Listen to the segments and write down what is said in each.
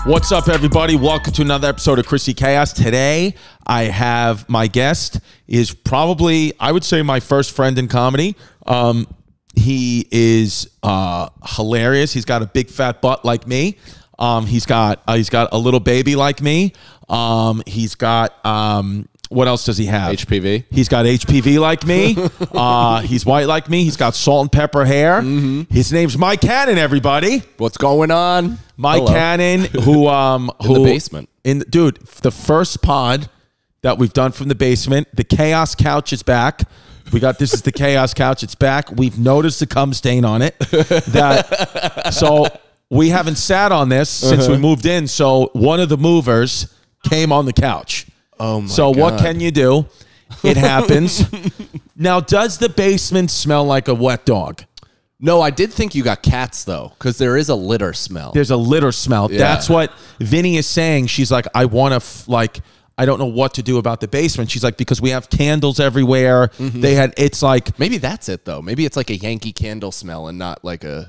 What's up, everybody? Welcome to another episode of Chrissy Chaos. Today, I have my guest is probably, I would say, my first friend in comedy. He is hilarious. He's got a big fat butt like me. He's got a little baby like me. He's got what else does he have? HPV. He's got HPV like me. He's white like me. He's got salt and pepper hair. His name's Mike Cannon, everybody. What's going on? Mike Cannon, who in the basement. Dude, the first pod that we've done from the basement, the Chaos Couch is back. This is the Chaos Couch. It's back. We've noticed the cum stain on it. So we haven't sat on this since we moved in. So one of the movers came on the couch. Oh my God. What can you do? It happens. Now, does the basement smell like a wet dog? No, I did think you got cats, though, because there is a litter smell. There's a litter smell. Yeah. That's what Vinny is saying. She's like, I want to, I don't know what to do about the basement. She's like, because we have candles everywhere. It's like. Maybe that's it, though. Maybe it's like a Yankee Candle smell and not a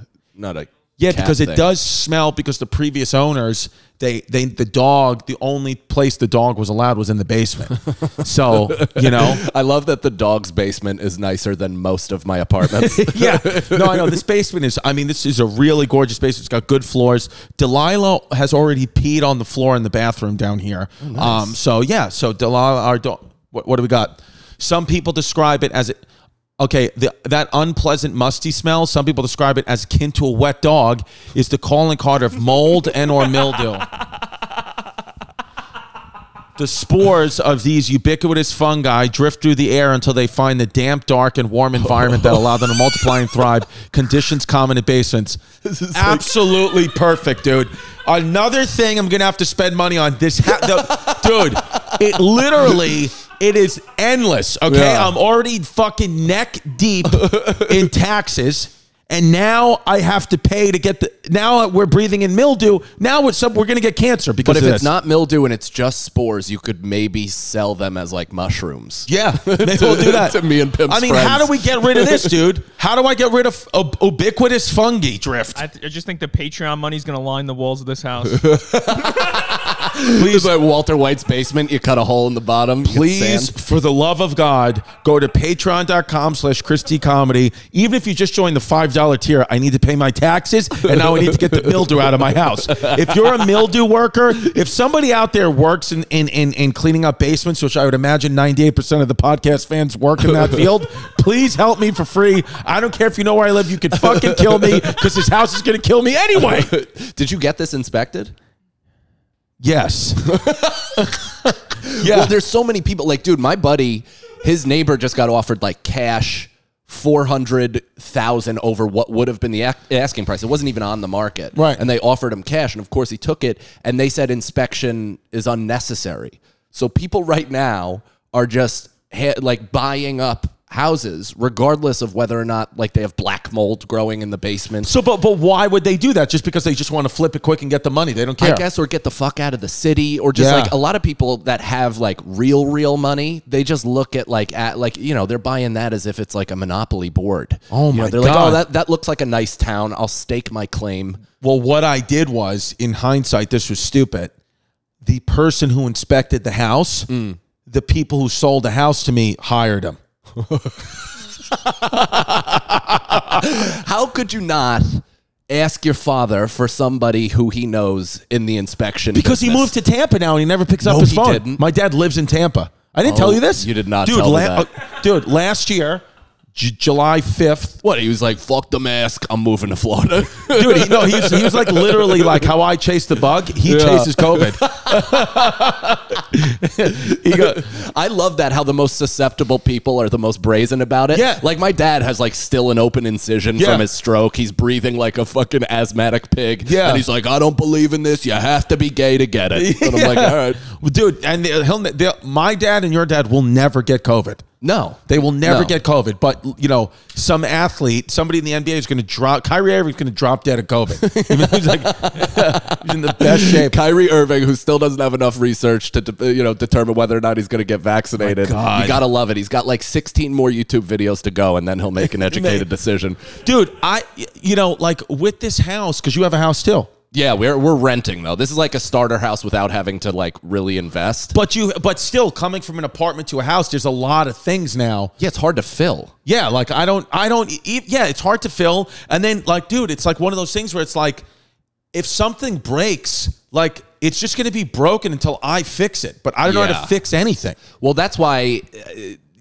Yeah, because it does smell, because the previous owners, the only place the dog was allowed was in the basement. So, you know. I love that the dog's basement is nicer than most of my apartments. Yeah. No, I know. This basement is, this is a really gorgeous basement. It's got good floors. Delilah has already peed on the floor in the bathroom down here. Oh, nice. So Delilah, our dog, what do we got? Some people describe it as okay, that unpleasant musty smell, some people describe it as akin to a wet dog, is the calling card of mold and or mildew. The spores of these ubiquitous fungi drift through the air until they find the damp, dark, and warm environment that allow them to multiply and thrive. Conditions common in basements. Absolutely perfect, dude. Another thing I'm going to have to spend money on. Dude, it literally... It is endless, okay? Yeah. I'm already fucking neck deep in taxes, and now I have to pay to get now we're breathing in mildew. Now we're going to get cancer because of this. But if it's not mildew and it's just spores, you could maybe sell them as like mushrooms. Yeah, maybe we'll do that. To me and Pimp's friends. How do we get rid of this, dude? How do I get rid of ubiquitous fungi drift? I just think the Patreon money's going to line the walls of this house. Please, like Walter White's basement, you cut a hole in the bottom. Please, for the love of God, go to patreon.com/ChristyComedy. Even if you just join the $5 tier, I need to pay my taxes, and now I need to get the mildew out of my house. If you're a mildew worker, if somebody out there works in cleaning up basements, which I would imagine 98% of the podcast fans work in that field, please help me for free. I don't care if you know where I live. You can fucking kill me, because this house is going to kill me anyway. Did you get this inspected? Yes. Yeah. Well, there's so many people. Like, dude, my buddy, his neighbor just got offered like cash $400,000 over what would have been the asking price. It wasn't even on the market. Right. And they offered him cash. And of course he took it. And they said inspection is unnecessary. So people right now are just like buying up houses, regardless of whether or not like they have black mold growing in the basement. So, but why would they do that? Just because they just want to flip it quick and get the money? They don't care. I guess, or get the fuck out of the city, or just like a lot of people that have like real money, they just look at they're buying that as if it's like a monopoly board. Oh my they're God. like, oh, that looks like a nice town. I'll stake my claim. Well, what I did was, in hindsight, this was stupid. The person who inspected the house, the people who sold the house to me hired him. How could you not ask your father for somebody who he knows in the inspection because business? He moved to Tampa now and he never picks up his phone. Didn't. My dad lives in Tampa. I didn't tell you this. You did not tell me that. Dude, last year, July 5th. What, he was like, fuck the mask, I'm moving to Florida. Dude, he was like literally like how I chased the bug, he chases COVID. I love that, how the most susceptible people are the most brazen about it. Yeah. Like my dad has like still an open incision from his stroke. He's breathing like a fucking asthmatic pig. Yeah. And he's like, I don't believe in this. You have to be gay to get it. And I'm like, all right. Well, dude, and my dad and your dad will never get COVID. No. They will never get COVID. But, you know, some athlete, somebody in the NBA is going to drop, Kyrie Irving's going to drop dead of COVID. He's like, he's in the best shape. Kyrie Irving, who still doesn't have enough research to determine whether or not he's going to get vaccinated. You got to love it. He's got like 16 more YouTube videos to go, and then he'll make an educated decision. Dude, like with this house, because you have a house too. Yeah, we're renting though. This is like a starter house without having to like really invest. But still, coming from an apartment to a house, there's a lot of things now. Yeah, it's hard to fill. Yeah, like yeah, it's hard to fill. And then like, dude, it's like one of those things where it's like, if something breaks, like it's just going to be broken until I fix it. But I don't know how to fix anything. Well, that's why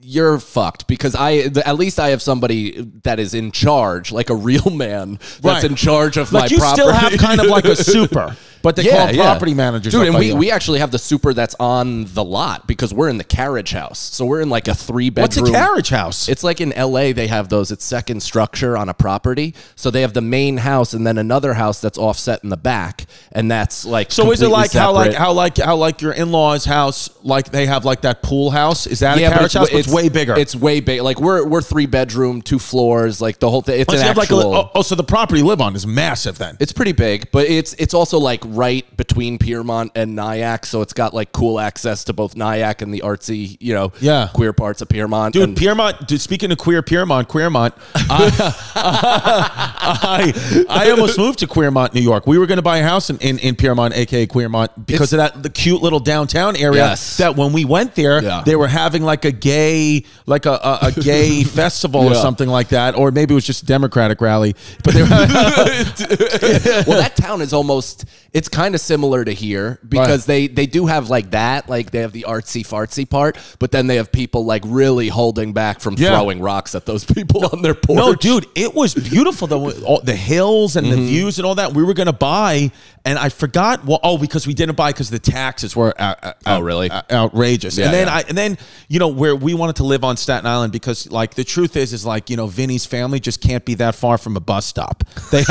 you're fucked, because at least I have somebody that is in charge, like a real man that's in charge of my property. You still have kind of like a super, but they call them property managers. Dude, and we actually have the super that's on the lot because we're in the carriage house. So we're in like a 3-bedroom. What's a carriage house? It's like in LA, they have those. It's second structure on a property. So they have the main house and then another house that's offset in the back, and that's like so. Is it like separate. how like your in-laws' house, like they have like that pool house? Is that a carriage house? But it's way bigger. It's way big. Like we're 3-bedroom, 2 floors, like the whole thing. It's an actual. So the property you live on is massive then. It's pretty big, but it's also like right between Piermont and Nyack, so it's got like cool access to both Nyack and the artsy, queer parts of Piermont. Dude, Piermont. Dude, speaking of Queermont. I almost moved to Queermont, New York. We were going to buy a house in Piermont, aka Queermont, because of the cute little downtown area. Yes. That when we went there, they were having like a gay, like a gay festival or something like that, or maybe it was just a Democratic rally. But they were well, that town is almost. It's kind of similar to here because they do have like that, like they have the artsy fartsy part, but then they have people like really holding back from throwing rocks at those people on their porch. No, dude, it was beautiful though. The hills and the views and all that. We were gonna buy, and I forgot. Well, because we didn't buy because the taxes were really outrageous. Yeah, and then where we wanted to live on Staten Island because like the truth is like Vinny's family just can't be that far from a bus stop. They.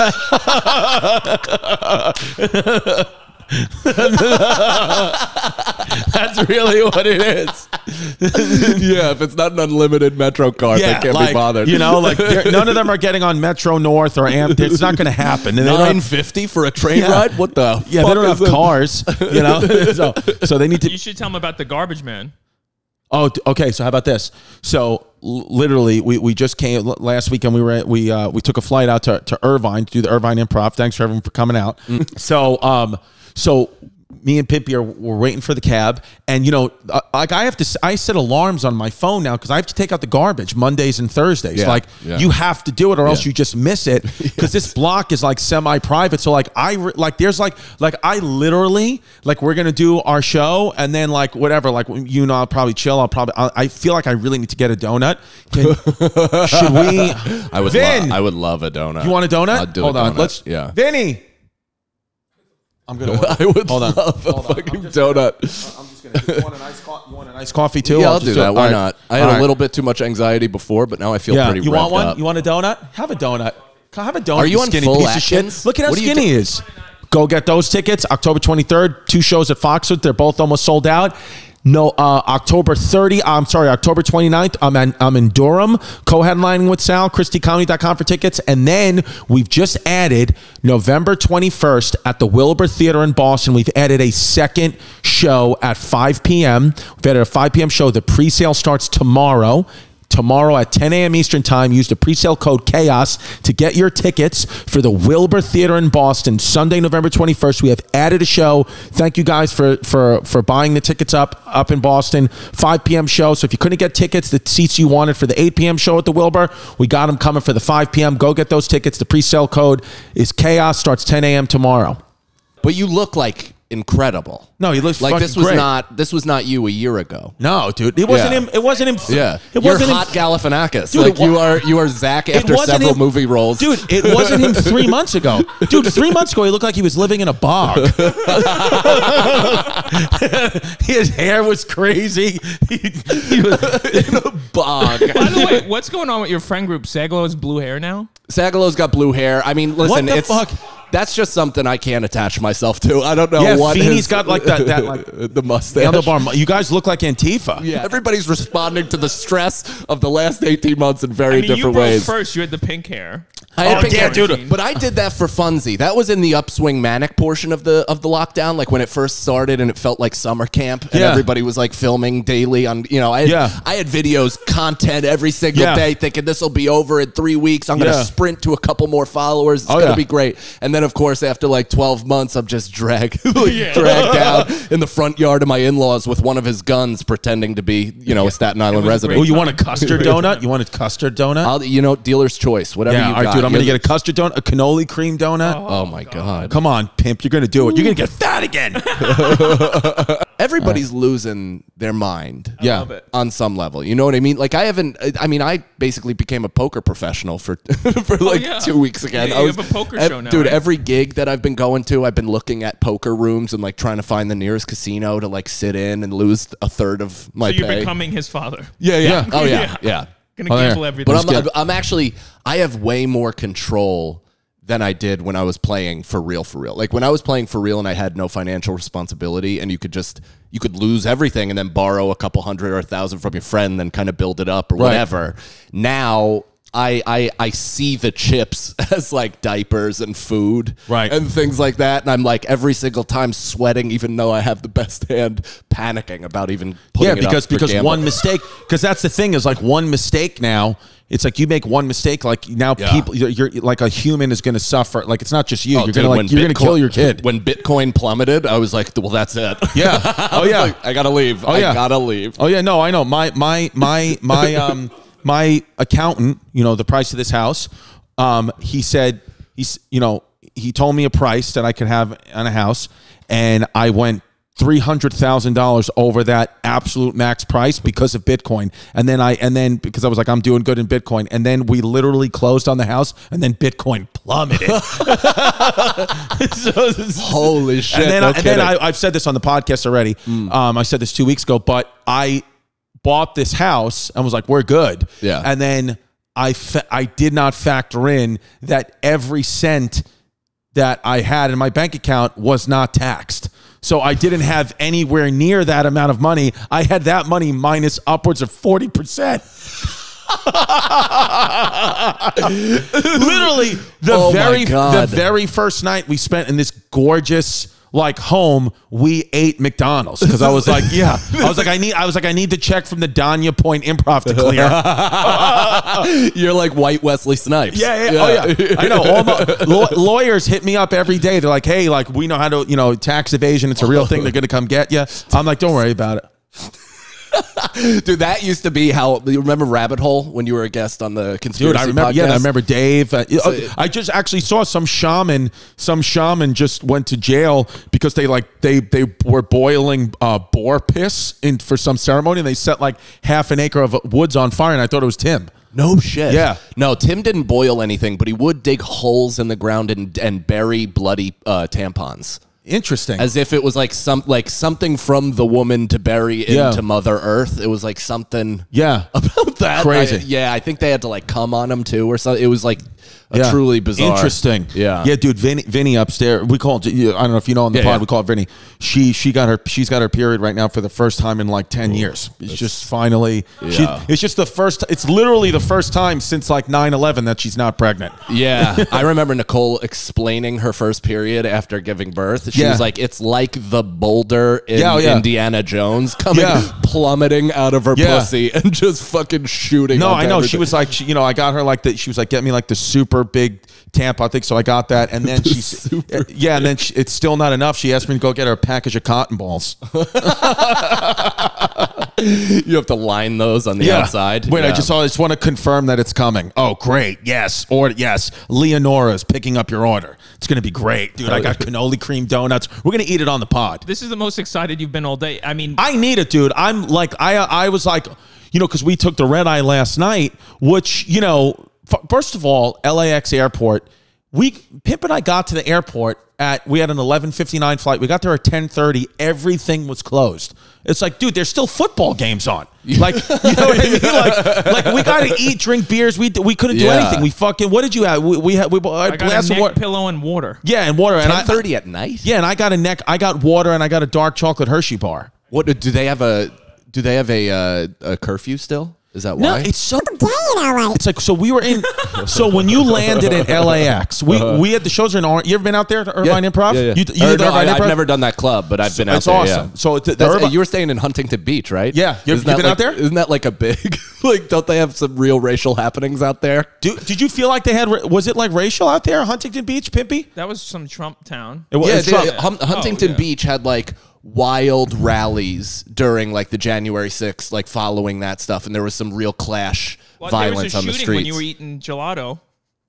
That's really what it is. Yeah, if it's not an unlimited Metro card, they can't be bothered. None of them are getting on Metro North or Amp. It's not going to happen. And $9.50 for a train ride? What the? Yeah, they don't have cars. So they need to. You should tell them about the garbage man. Oh, okay. So how about this? So literally, we just came last weekend. We took a flight out to Irvine to do the Irvine Improv. Thanks for everyone for coming out. So me and Pimpy were waiting for the cab, and like I set alarms on my phone now because I have to take out the garbage Mondays and Thursdays. You have to do it or else you just miss it because this block is like semi-private. So I literally we're gonna do our show and then whatever I'll probably chill. I feel like I really need to get a donut. Should we? I would love a donut. You want a donut? I'll do Hold a on. donut. Vinny. I'm gonna. I would love a fucking donut. I'm just gonna. You want an iced coffee too? Yeah, I'll do that. Why not? I had a little bit too much anxiety before, but now I feel pretty. You want one? Up. You want a donut? Have a donut. Have a donut. Are you on skinny full piece Atkins? of shit. Look at how skinny he is. Go get those tickets. October 23rd. 2 shows at Foxwood. They're both almost sold out. No, October 29th, I'm in Durham, co-headlining with Sal, ChristyComedy.com for tickets. And then we've just added November 21st at the Wilbur Theater in Boston. We've added a second show at 5 p.m. We've added a 5 p.m. show. The pre-sale starts tomorrow. Tomorrow at 10 a.m. Eastern Time. Use the presale code CHAOS to get your tickets for the Wilbur Theater in Boston, Sunday, November 21st. We have added a show. Thank you guys for buying the tickets up in Boston. 5 p.m. show. So if you couldn't get tickets, the seats you wanted for the 8 p.m. show at the Wilbur, we got them coming for the 5 p.m. Go get those tickets. The presale code is CHAOS. Starts 10 a.m. tomorrow. But you look incredible. No, he looks like this was great. This was not you a year ago. No, dude, it wasn't him. It wasn't him. Yeah, you're hot Galifianakis. Dude, you are Zach after several movie roles. Dude, it wasn't him 3 months ago. Dude, 3 months ago he looked like he was living in a bog. His hair was crazy. He was in a bog. By the way, what's going on with your friend group? Sagalo has blue hair now. Sagalo's got blue hair. I mean, listen, what the fuck? That's just something I can't attach myself to. I don't know what. Feeney's got the mustache. Handlebar. You guys look like Antifa. Yeah, everybody's responding to the stress of the last 18 months in very different ways. You broke first. You had the pink hair. I had pink hair, dude. but I did that for funsie. That was in the upswing manic portion of the lockdown, like when it first started, and it felt like summer camp, and everybody was like filming daily on. I had videos, content every single day, thinking this will be over in 3 weeks. I'm gonna sprint to a couple more followers. It's gonna be great. And then, of course, after like 12 months, I'm just dragged down in the front yard of my in-laws with one of his guns, pretending to be, a Staten Island resident. Oh, you want a custard donut? You want a custard donut? Dealer's choice, whatever you got. All right, dude, I'm going to get a custard donut, a cannoli cream donut. Oh my God. Come on, pimp. You're going to do it. You're going to get fat again. Everybody's losing their mind. On some level. You know what I mean? Like, I basically became a poker professional for 2 weeks again. Yeah, you have a poker show now, dude, right? every gig that I've been going to, I've been looking at poker rooms and like trying to find the nearest casino to like sit in and lose a third of my So you're pay. becoming his father. Yeah. Oh yeah. Gonna gamble everything. But I'm actually, I have way more control than I did when I was playing for real. Like when I was playing for real and I had no financial responsibility, and you could lose everything and then borrow a couple hundred or 1,000 from your friend, then kind of build it up or whatever. Now I see the chips as like diapers and food and things like that. And I'm like every single time sweating, even though I have the best hand, panicking about even putting it up because for one mistake, because that's the thing is like one mistake now. It's like you make one mistake, like now people, you're like a human is going to suffer. Like it's not just you. You're going to kill your kid. When Bitcoin plummeted, I was like, well, that's it. Yeah. Oh yeah. Like, I gotta leave. I gotta leave. Oh yeah. No, I know. My accountant, the price of this house, he said, he told me a price that I could have on a house, and I went $300,000 over that absolute max price because of Bitcoin. And then because I was like, I'm doing good in Bitcoin. And then we literally closed on the house, and then Bitcoin plummeted. Holy shit. And then I've said this on the podcast already. I said this 2 weeks ago, but I bought this house and was like, we're good. Yeah. And then I did not factor in that every cent that I had in my bank account was not taxed. So I didn't have anywhere near that amount of money. I had that money minus upwards of 40%. Literally, the very first night we spent in this gorgeous home, we ate McDonald's because I was like, I need the check from the Danya Point Improv to clear. You're like white Wesley Snipes. Yeah. Oh yeah, I know. All my lawyers hit me up every day. They're like, hey, we know how to, tax evasion. It's a real thing. They're going to come get you. I'm like, don't worry about it. Dude, that used to be how. You remember Rabbit Hole when you were a guest on the conspiracy podcast? Yeah, I remember Dave. I just actually saw some shaman. Some shaman just went to jail because they were boiling boar piss for some ceremony, and they set like half an acre of woods on fire. And I thought it was Tim. No shit. Yeah. No, Tim didn't boil anything, but he would dig holes in the ground and bury bloody tampons. Interesting. As if it was like something from the woman to bury into Mother Earth. It was like something about that. Crazy. I think they had to come on them too or something. It was like truly bizarre. Interesting. Yeah. Yeah, dude, Vinny upstairs. We call it, I don't know if you know on the pod, we call it Vinny. She's got her period right now for the first time in like 10 years. It's just finally it's literally the first time since like 9/11 that she's not pregnant. Yeah. I remember Nicole explaining her first period after giving birth. She was like, it's like the boulder in Indiana Jones coming plummeting out of her pussy and just fucking shooting. No, I know. Everything. She was like, I got her like that. She was like, get me like the super big tampon, I think. So I got that. And then and then it's still not enough. She asked me to go get her a package of cotton balls. You have to line those on the outside. Wait, I just want to confirm that it's coming. Oh, great. Yes. Leonora's picking up your order. It's going to be great. Dude, I got cannoli cream donuts. We're going to eat it on the pod. This is the most excited you've been all day. I mean, I need it, dude. I'm like, I was like, because we took the red eye last night, which, first of all, LAX airport, Pimp and I got to the airport we had an 11:59 flight. We got there at 10:30. Everything was closed. It's like, dude, there's still football games on. Like, you know what I mean? Like we got to eat, drink beers. We couldn't do anything. We fucking, what did you have? I got a neck pillow and water. Yeah, and water. 10:30 at night? Yeah, and I got water and I got a dark chocolate Hershey bar. What do they have a curfew still? Is that No, why? it's so gay in LA. It's like, so we were in, so when you landed at LAX, we had the shows in Orange. You ever been out there to Irvine Improv? Yeah, yeah. You did Irvine Improv? I've never done that club, but I've been out It's there. awesome. Yeah. So You were staying in Huntington Beach, right? Yeah. You've been out there? Isn't that like a big, like, don't they have some real racial happenings out there? Did you feel like they had, was it like racial out there, Huntington Beach, Pimpy? That was some Trump town. It was, Yeah, it's Trump. Huntington Beach had like wild rallies during like the January 6th, like following that stuff, and there was some real clash violence on the There was a shooting streets. when you were eating gelato.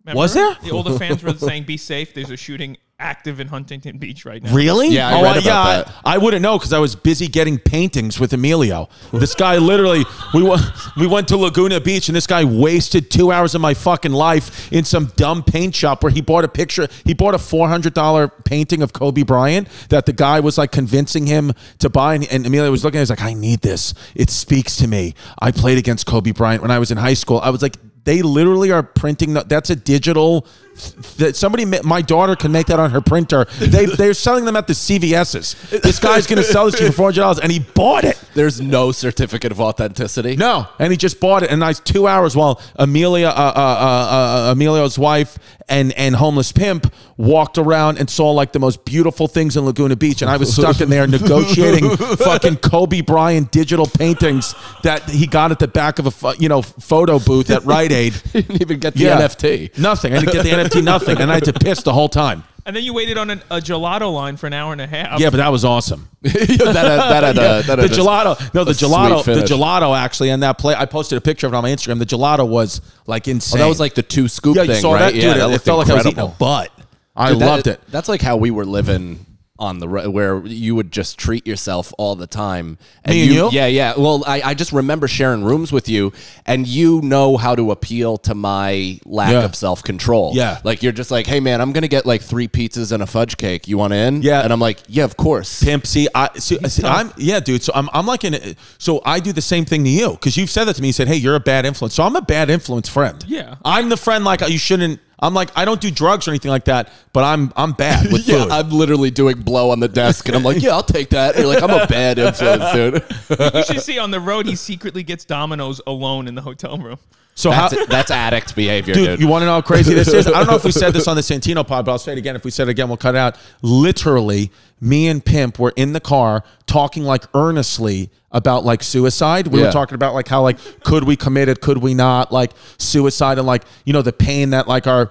Remember? Was there? The older fans were saying, "Be safe." There's a shooting active in Huntington Beach right now. Really? Yeah, I read about that. I wouldn't know because I was busy getting paintings with Emilio. This guy literally, we went to Laguna Beach and this guy wasted 2 hours of my fucking life in some dumb paint shop where he bought a picture. He bought a $400 painting of Kobe Bryant that the guy was like convincing him to buy. And Emilio was looking at it, he's like, I need this. It speaks to me. I played against Kobe Bryant when I was in high school. I was like, they literally are printing. That's a digital. That somebody, my daughter can make that on her printer. They're selling them at the CVS's. This guy's going to sell this to you for $400, and he bought it. There's no certificate of authenticity. No, and he just bought it in nice 2 hours while Emilio's wife and Homeless Pimp walked around and saw like the most beautiful things in Laguna Beach, and I was stuck in there negotiating fucking Kobe Bryant digital paintings that he got at the back of a photo booth at Rite Aid. You didn't even get the NFT. Nothing. I didn't get the NFT. Nothing, and I had to piss the whole time. And then you waited on a gelato line for an hour and a half. Yeah, but that was awesome. The gelato actually, and that play. I posted a picture of it on my Instagram. The gelato was like insane. Oh, that was like the 2 scoop yeah, thing, you saw right? that, dude. Yeah, It felt like I was eating a incredible. butt. I Dude, loved it. That's like how we were living on the road, where you would just treat yourself all the time. And Me and you? Yeah, yeah. Well, I just remember sharing rooms with you, and you know how to appeal to my lack of self-control. Yeah. Like, you're just like, hey, man, I'm going to get like 3 pizzas and a fudge cake. You want in? Yeah. And I'm like, yeah, of course. Pimp, dude. So I'm like so I do the same thing to you because you've said that to me. You said, hey, you're a bad influence. So I'm a bad influence friend. Yeah. I'm the friend like you shouldn't. I'm like, I don't do drugs or anything like that, but I'm bad with Yeah, food. I'm literally doing blow on the desk, and I'm like, yeah, I'll take that. And you're like, I'm a bad influence, dude. You should see on the road, he secretly gets Domino's alone in the hotel room. So That's addict behavior, dude. You want to know how crazy this is? I don't know if we said this on the Santino pod, but I'll say it again. If we said it again, we'll cut it out. Literally, me and Pimp were in the car talking like earnestly about like suicide. We were talking about like how like could we commit it, could we not, like suicide and like the pain that like our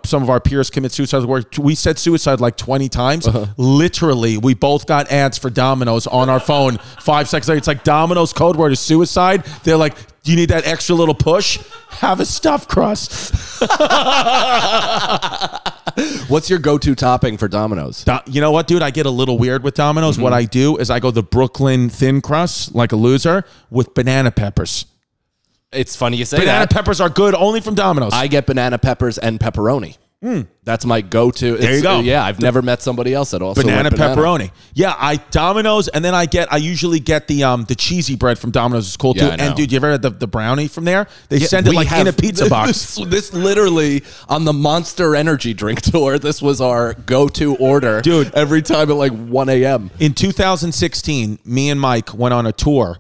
some of our peers commit suicide. Where we said suicide like 20 times. Literally, we both got ads for Domino's on our phone. 5 seconds later, it's like Domino's code word is suicide. They're like, do you need that extra little push? Have a stuffed crust. What's your go-to topping for Domino's? You know what, dude? I get a little weird with Domino's. What I do is I go the Brooklyn thin crust, like a loser, with banana peppers. It's funny you say Banana that. peppers are good only from Domino's. I get banana peppers and pepperoni. That's my go-to. There you go. Yeah, I've never met somebody else that also banana went pepperoni. Yeah, Domino's, and then I usually get the cheesy bread from Domino's. Is cool too. Yeah, I know. And dude, you ever had the brownie from there? They send it like in a pizza box. This literally on the Monster Energy drink tour. This was our go-to order, Dude. Every time at like 1 a.m. In 2016, me and Mike went on a tour.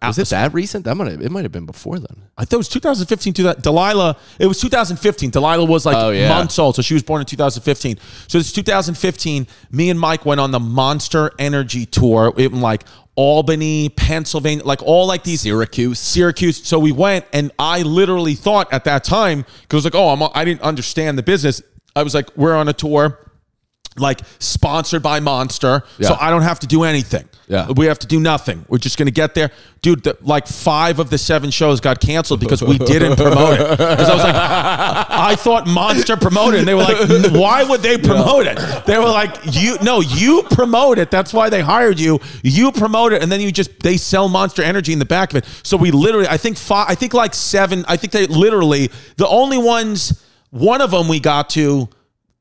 Was it that recent? It might have been before then. I thought it was 2015. Delilah, it was 2015. Delilah was like months old, so she was born in 2015. So it's 2015. Me and Mike went on the Monster Energy tour in like Albany, Pennsylvania, like all like these Syracuse. So we went, and I literally thought at that time, because like, I didn't understand the business. I was like, we're on a tour, like sponsored by Monster, so I don't have to do anything. Yeah, we have to do nothing. We're just gonna get there, dude. Like 5 of the 7 shows got canceled because we didn't promote it. Because I was like, I thought Monster promoted it, and they were like, why would they promote it? They were like, you promote it. That's why they hired you. You promote it, and then they sell Monster Energy in the back of it. So we literally, I think like 7. I think they literally the only ones. One of them we got to.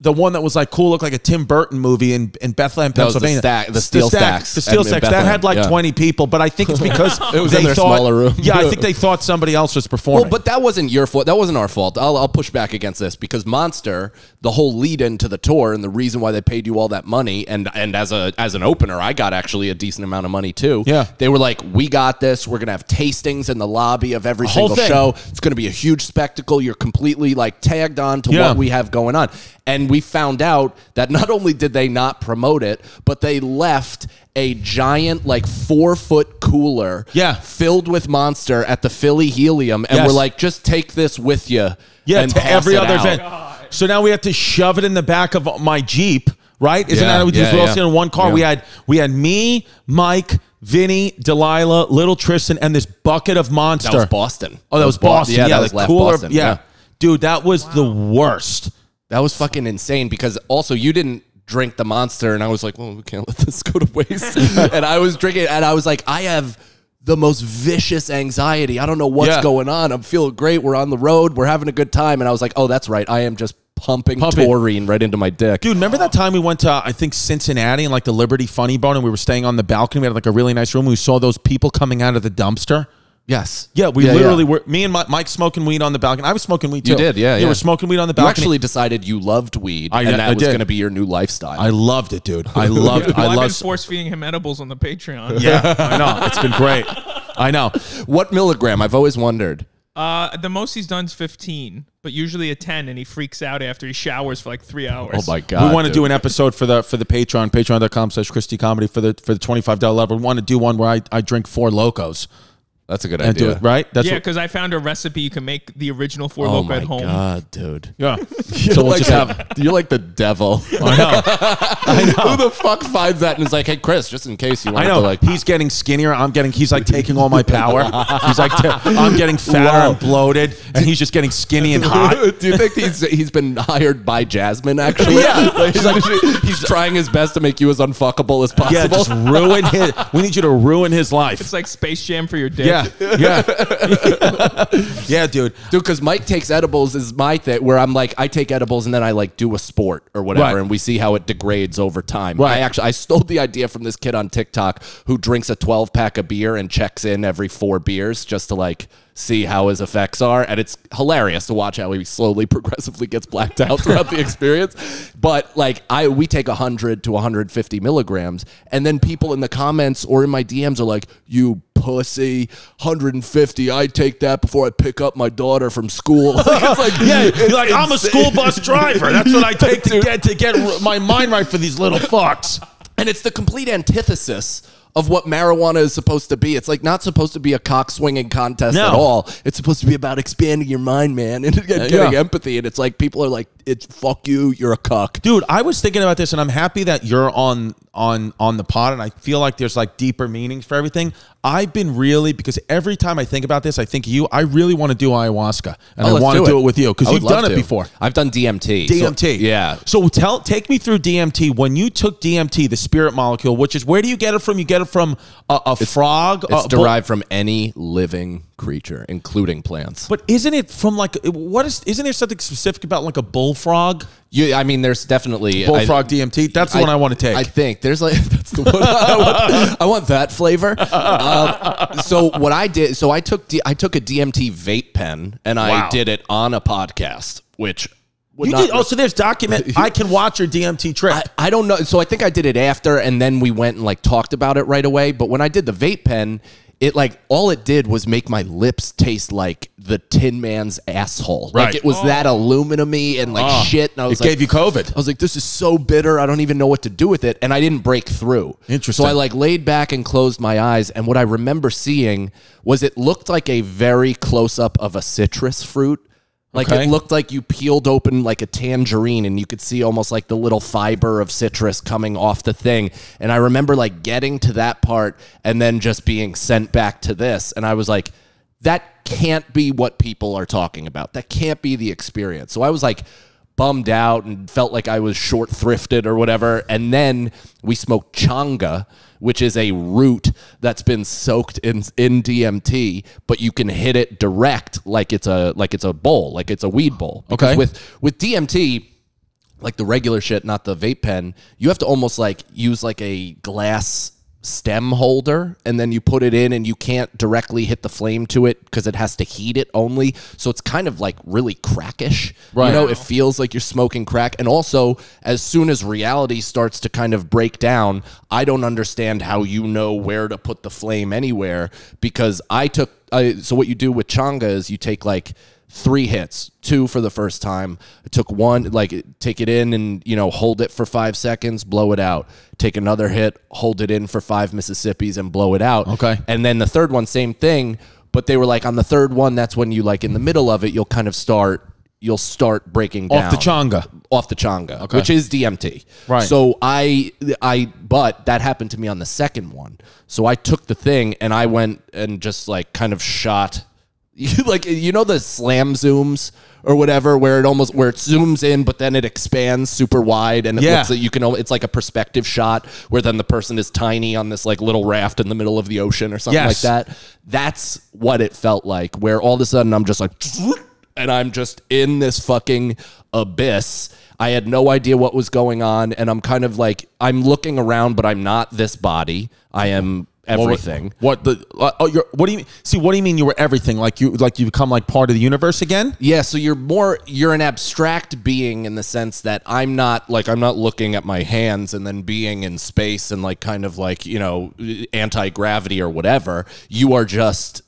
The one that was like cool, looked like a Tim Burton movie in Bethlehem, Pennsylvania. The Steel Stacks. The Steel Stacks. That had like 20 people, but I think it's because it was in their smaller room. Yeah, I think they thought somebody else was performing. Well, but that wasn't your fault. That wasn't our fault. I'll push back against this because Monster, the whole lead into the tour and the reason why they paid you all that money, and as an opener, I got actually a decent amount of money too. Yeah. They were like, we got this. We're gonna have tastings in the lobby of every single show. It's gonna be a huge spectacle. You're completely like tagged on to what we have going on. And we found out that not only did they not promote it, but they left a giant, like 4-foot cooler filled with Monster at the Philly Helium. And we're like, just take this with you. Yeah, and to every other event. God. So now we have to shove it in the back of my Jeep, right? Isn't that how we just roll in one car? Yeah. We had me, Mike, Vinny, Delilah, little Tristan, and this bucket of Monster. That was Boston. Oh, that was Boston. Yeah, that the was left cooler. Boston. Yeah. Dude, that was the worst. That was fucking insane because also you didn't drink the Monster, and I was like, well, we can't let this go to waste. And I was drinking, and I was like, I have the most vicious anxiety. I don't know what's going on. I'm feeling great. We're on the road. We're having a good time. And I was like, oh, that's right. I am just pumping taurine right into my dick. Dude, remember that time we went to, I think, Cincinnati and like the Liberty Funny Bone, and we were staying on the balcony. We had like a really nice room. We saw those people coming out of the dumpster. Yes. Yeah, we literally were, me and Mike smoking weed on the balcony. I was smoking weed too. You did, yeah. You were smoking weed on the balcony. You actually decided you loved weed, and that was going to be your new lifestyle. I loved it, dude. I loved it. I've been force feeding him edibles on the Patreon. Yeah, I know. It's been great. I know. What milligram? I've always wondered. The most he's done is 15, but usually a 10, and he freaks out after he showers for like 3 hours. Oh my God. We want to do an episode for the Patreon, patreon.com/Christy Comedy for the $25 level. We want to do one where I drink 4 Locos. That's a good and idea. Do it, right? That's because I found a recipe you can make the original 4 Loco at home. Oh my God, dude. Yeah. So we'll you're like the devil. I know. Who the fuck finds that and is like, hey, Chris, just in case you want to like. He's getting skinnier. He's like taking all my power. He's like, I'm getting fatter and bloated, and he's just getting skinny and hot. Do you think he's been hired by Jasmine, actually? Yeah. Like, he's trying his best to make you as unfuckable as possible. Yeah, just ruin his. We need you to ruin his life. It's like Space Jam for your dick. Yeah. Yeah. Yeah, dude. Dude, because Mike takes edibles is my thing, where I'm like, I take edibles and then I like do a sport or whatever, and we see how it degrades over time. Right. I stole the idea from this kid on TikTok who drinks a 12-pack of beer and checks in every 4 beers just to like see how his effects are, and it's hilarious to watch how he slowly, progressively gets blacked out throughout the experience. But like, we take 100 to 150 milligrams, and then people in the comments or in my DMs are like, "You pussy, 150. I take that before I pick up my daughter from school." Like, it's like, you're like, I'm a school bus driver. That's what I take to get my mind right for these little fucks. And it's the complete antithesis of what marijuana is supposed to be. It's like not supposed to be a cock swinging contest at all. It's supposed to be about expanding your mind, man, and getting empathy. And it's like people are like, "It's fuck you, you're a cuck." Dude, I was thinking about this, and I'm happy that you're on the pod, and I feel like there's like deeper meanings for everything. I've been really, because every time I think about this, I think of you. I really want to do ayahuasca, and I want to do it with you because you've done it before. I've done DMT. DMT, yeah. So take me through DMT. When you took DMT, the spirit molecule, which is, where do you get it from? You get it from a frog. It's derived from any living creature, including plants. But isn't it from like isn't there something specific about like a bullfrog? I mean, there's definitely bullfrog DMT. That's the one I want to take. I think there's like that's the one I want that flavor. So what I did, I took a DMT vape pen and I did it on a podcast, which. You did? Oh, so there's document. I can watch your DMT trip. I don't know. So I think I did it after, and then we went and like talked about it right away. But when I did the vape pen, it like all it did was make my lips taste like the Tin Man's asshole. Right. Like it was that aluminum-y and like shit. And I was like, gave you COVID. I was like, this is so bitter. I don't even know what to do with it. And I didn't break through. Interesting. So I like laid back and closed my eyes. And what I remember seeing was it looked like a very close-up of a citrus fruit. Like it looked like you peeled open like a tangerine and you could see almost like the little fiber of citrus coming off the thing. And I remember like getting to that part and then just being sent back to this. And I was like, that can't be what people are talking about. That can't be the experience. So I was like bummed out and felt like I was short thrifted or whatever. And then we smoked changa, which is a root that's been soaked in DMT, but you can hit it direct like it's a bowl, like it's a weed bowl. Because with DMT, like the regular shit, not the vape pen, you have to almost like use like a glass stem holder, and then you put it in, and you can't directly hit the flame to it because it has to heat it only. So it's kind of like really crackish. Right. You know, it feels like you're smoking crack. And also, as soon as reality starts to kind of break down, I don't understand how you know where to put the flame anywhere, because so what you do with changa is you take like 3 hits, 2 for the first time. I took 1, like take it in and, you know, hold it for 5 seconds, blow it out. Take another hit, hold it in for 5 Mississippis and blow it out. Okay. And then the third one, same thing. But they were like, on the third one, that's when you like in the middle of it, you'll start breaking down. Off the changa. Off the changa, okay. Which is DMT. Right. So but that happened to me on the second one. So I took the thing and I went and just like kind of shot, like, you know, the slam zooms or whatever, where it zooms in, but then it expands super wide, and it looks like it's like a perspective shot where then the person is tiny on this like little raft in the middle of the ocean or something like that. That's what it felt like, where all of a sudden I'm just like, and I'm just in this fucking abyss. I had no idea what was going on, and I'm kind of like, I'm looking around, but I'm not this body. I am everything. What do you mean? See, what do you mean you were everything? Like you become like part of the universe again? Yeah. So you're an abstract being in the sense that I'm not looking at my hands and then being in space and like kind of like, you know, anti-gravity or whatever. You're just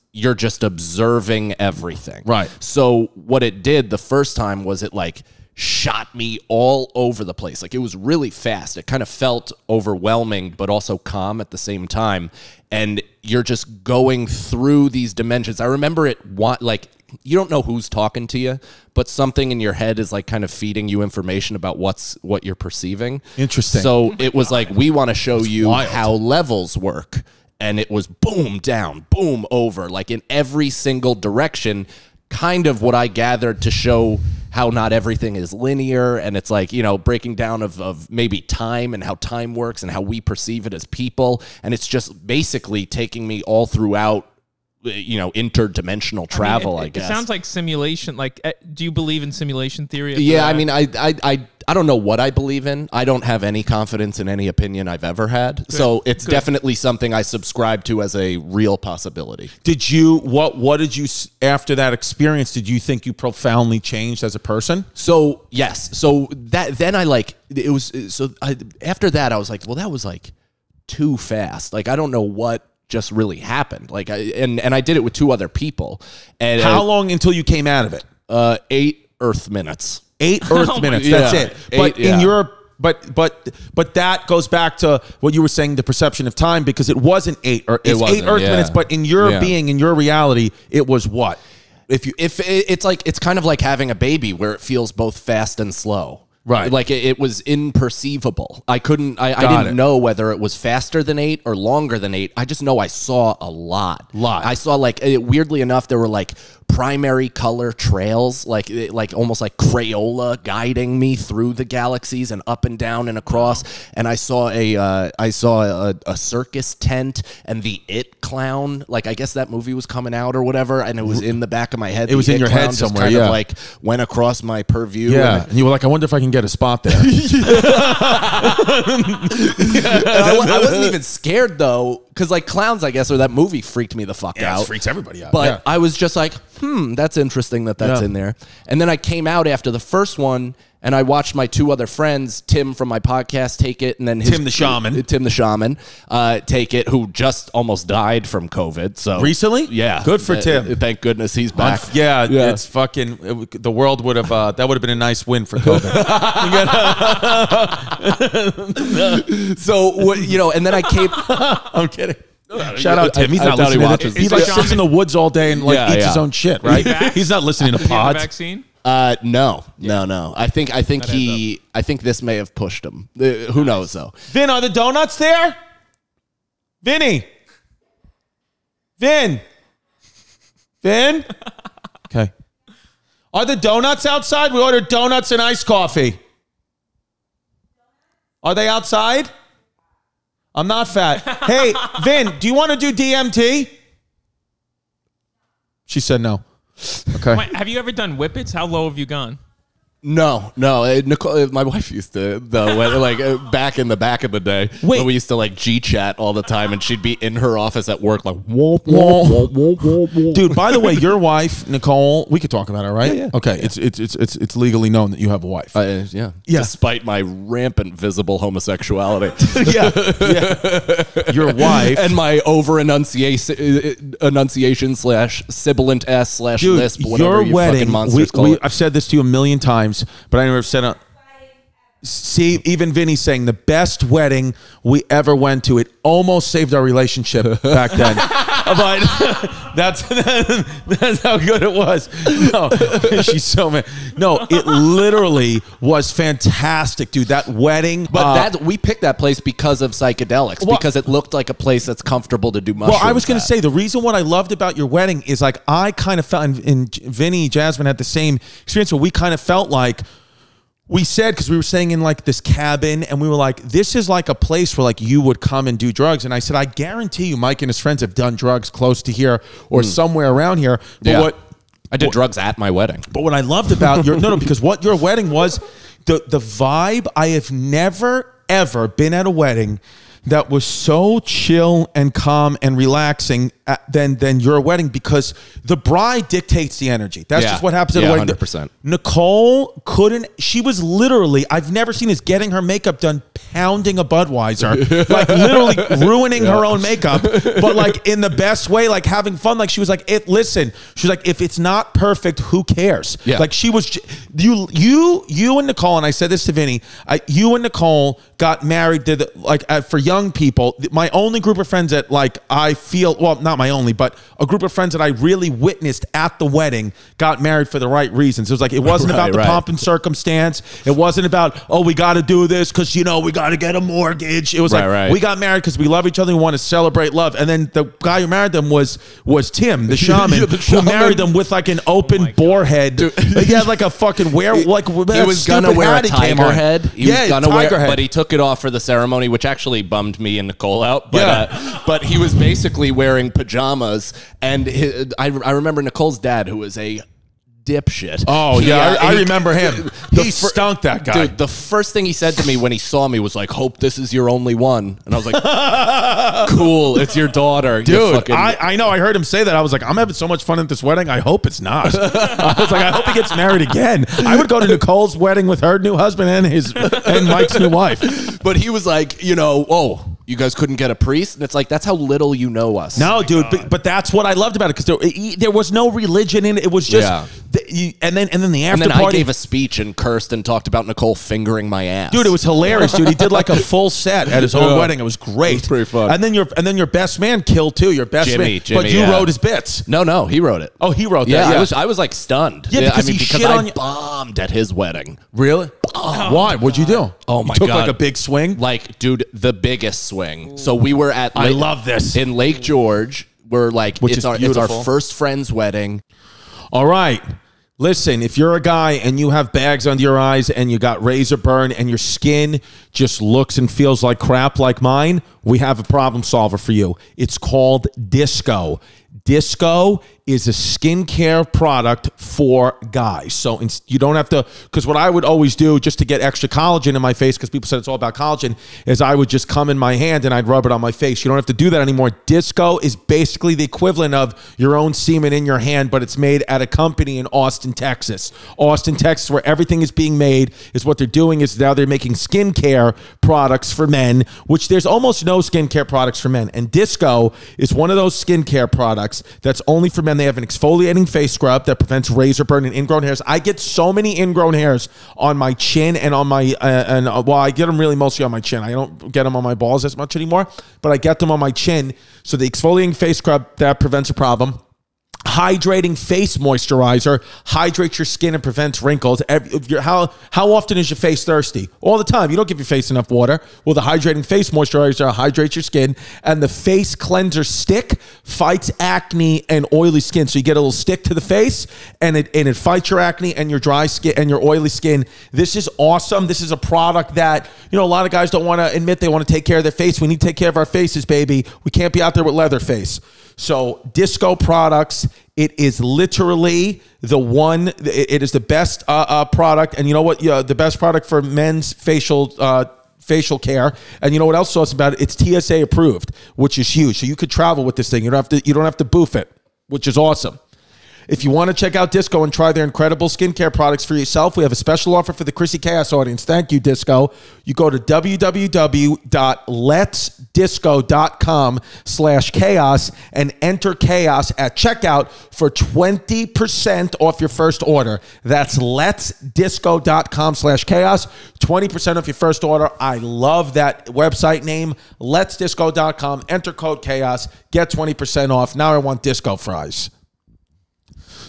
observing everything. Right. So what it did the first time was it like shot me all over the place. Like, it was really fast. It kind of felt overwhelming, but also calm at the same time. And you're just going through these dimensions. I remember like, you don't know who's talking to you, but something in your head is like kind of feeding you information about what you're perceiving. Interesting. So it was like, we want to show you how levels work. And it was boom, down, boom, over, like in every single direction. Kind of what I gathered to show how not everything is linear, and it's like, you know, breaking down of maybe time and how time works and how we perceive it as people. And it's just basically taking me all throughout, you know, interdimensional travel. I guess it sounds like simulation. Like, do you believe in simulation theory? Yeah, I mean, I don't know what I believe in. I don't have any confidence in any opinion I've ever had. Good. So it's definitely something I subscribe to as a real possibility. Did you, what did you, after that experience, did you think you profoundly changed as a person? So, yes. So then I like, after that I was like, well, that was like too fast. Like, I don't know what just really happened. Like, and I did it with 2 other people. And how long until you came out of it? 8 Earth minutes. 8 Earth minutes. That's it. But in your, but that goes back to what you were saying, the perception of time, because it wasn't 8 or it's 8 Earth minutes, but in your being, in your reality, it was what? If it's like, it's kind of like having a baby where it feels both fast and slow. Right. Like, it was imperceivable. I didn't know whether it was faster than 8 or longer than 8. I just know I saw a lot. I saw, like, weirdly enough, there were like primary color trails, like almost like Crayola guiding me through the galaxies and up and down and across. And I saw a circus tent and the It clown. Like, I guess that movie was coming out or whatever, and it was in the back of my head. It was in your head somewhere. Kind of like went across my purview. Yeah, and you were like, I wonder if I can get a spot there. I wasn't even scared though, because like clowns, I guess, or that movie freaked me the fuck out. It freaks everybody out. But I was just like, that's interesting that's in there. And then I came out after the first one, and I watched my 2 other friends, Tim from my podcast, take it, and then Tim the Shaman, take it, who just almost died from COVID. So recently, yeah, good for Tim. Thank goodness he's back. It's fucking. The world would have. That would have been a nice win for COVID. So you know, and then I came. I'm kidding. Shout out Tim. He's not listening. He like sits in the woods all day and like eats his own shit, right? He's not listening to pods. Vaccine? No. I think this may have pushed him. Who knows though? Vin, are the donuts there? Vinny. Vin. Okay. Are the donuts outside? We ordered donuts and iced coffee. Are they outside? I'm not fat. Hey, Vin, do you want to do DMT? She said no. Okay. Wait, have you ever done whippets? How low have you gone? No. Nicole, my wife used to though. Back in the day, when we used to like G-chat all the time, and she'd be in her office at work, like whoop, whoop, whoop, whoop, whoop, whoop. Dude, by the way, your wife Nicole, we could talk about it, right? Yeah. Okay, it's legally known that you have a wife. Yeah. Despite my rampant visible homosexuality. yeah. Your wife and my over enunciation / sibilant s / lisp, whatever you fucking monsters call it. I've said this to you a million times, but I never said it. See, even Vinny's saying the best wedding we ever went to. It almost saved our relationship back then. But that's how good it was. No, she's so mad. No, it literally was fantastic, dude. That wedding. But we picked that place because of psychedelics, because it looked like a place that's comfortable to do mushrooms. Well, I was going to say, the reason what I loved about your wedding is like I kind of felt, and Vinny, Jasmine had the same experience, where we kind of felt like, we said, because we were staying in like this cabin, and we were like, this is like a place where like you would come and do drugs. And I said, I guarantee you Mike and his friends have done drugs close to here or somewhere around here. But I did drugs at my wedding. But what I loved about your because what your wedding was, the vibe, I have never ever been at a wedding that was so chill and calm and relaxing than your wedding, because the bride dictates the energy. That's just what happens at a wedding. 100%. Nicole couldn't. She was literally, I've never seen this, getting her makeup done, pounding a Budweiser, like literally ruining her own makeup, but like in the best way, like having fun. Like she was like, listen, she was like, if it's not perfect, who cares? Yeah. Like she was, you and Nicole, and I said this to Vinny, you and Nicole got married to for young people. My only group of friends that like I feel, well, not my only, but a group of friends that I really witnessed at the wedding got married for the right reasons. It was like, it wasn't about the pomp and circumstance. It wasn't about, oh, we got to do this because, you know, we got to get a mortgage. It was we got married because we love each other and we want to celebrate love. And then the guy who married them was Tim, the shaman, who married them with like an open boar head. He had like a fucking he was gonna wear a tiger head. He was gonna wear, but he took it off for the ceremony, which actually bummed me and Nicole out. But he was basically wearing pajamas, and I remember Nicole's dad, who was a dipshit. Oh yeah, I remember him. He stunk, that guy. Dude, the first thing he said to me when he saw me was like, "Hope this is your only one." And I was like, "Cool, it's your daughter." Dude, I know. I heard him say that. I was like, I'm having so much fun at this wedding. I hope it's not. I was like, I hope he gets married again. I would go to Nicole's wedding with her new husband and Mike's new wife. But he was like, you know, oh, you guys couldn't get a priest? And it's like, that's how little you know us. No, dude, but that's what I loved about it, because there was no religion in it. It was just, and then the after party. I gave a speech and cursed and talked about Nicole fingering my ass. Dude, it was hilarious, dude. He did like a full set at his own wedding. It was great. It was pretty fun. And then your best man killed too. Your best man, but you wrote his bits. No, he wrote it. Oh, he wrote that. Yeah, I was like stunned. Yeah, because I bombed at his wedding. Really? Why? What'd you do? Oh my God! Took like a God. big swing. Like, dude, the biggest swing. So we were at. I love this in Lake George. We're like, it's our first friend's wedding. All right. Listen, if you're a guy and you have bags under your eyes and you got razor burn and your skin just looks and feels like crap like mine, we have a problem solver for you. It's called Disco. Disco is a skincare product for guys. So you don't have to, because what I would always do just to get extra collagen in my face, because people said it's all about collagen, is I would just come in my hand and I'd rub it on my face. You don't have to do that anymore. Disco is basically the equivalent of your own semen in your hand, but it's made at a company in Austin, Texas. Austin, Texas, where everything is being made, is what they're doing is now they're making skincare products for men, which there's almost no skincare products for men. And Disco is one of those skincare products that's only for men. They have an exfoliating face scrub that prevents razor burn and ingrown hairs. I get so many ingrown hairs on my chin and on my, well, I get them really mostly on my chin. I don't get them on my balls as much anymore, but I get them on my chin. So the exfoliating face scrub, that prevents a problem. Hydrating face moisturizer hydrates your skin and prevents wrinkles. How often is your face thirsty? All the time. You don't give your face enough water. Well, the hydrating face moisturizer hydrates your skin, and the face cleanser stick fights acne and oily skin. So you get a little stick to the face, and it fights your acne and your dry skin and your oily skin. This is awesome. This is a product that You know, a lot of guys don't want to admit they want to take care of their face. We need to take care of our faces, baby. We can't be out there with leather face. So Disco products, it is literally the one, it is the best product. And you know what? The best product for men's facial care. And you know what else is awesome about it? It's TSA approved, which is huge. So you could travel with this thing. You don't have to boof it, which is awesome. If you want to check out Disco and try their incredible skincare products for yourself, we have a special offer for the Chrissy Chaos audience. Thank you, Disco. You go to www.letsdisco.com/chaos and enter chaos at checkout for 20% off your first order. That's letsdisco.com/chaos, 20% off your first order. I love that website name, letsdisco.com. Enter code chaos, get 20% off. Now I want disco fries.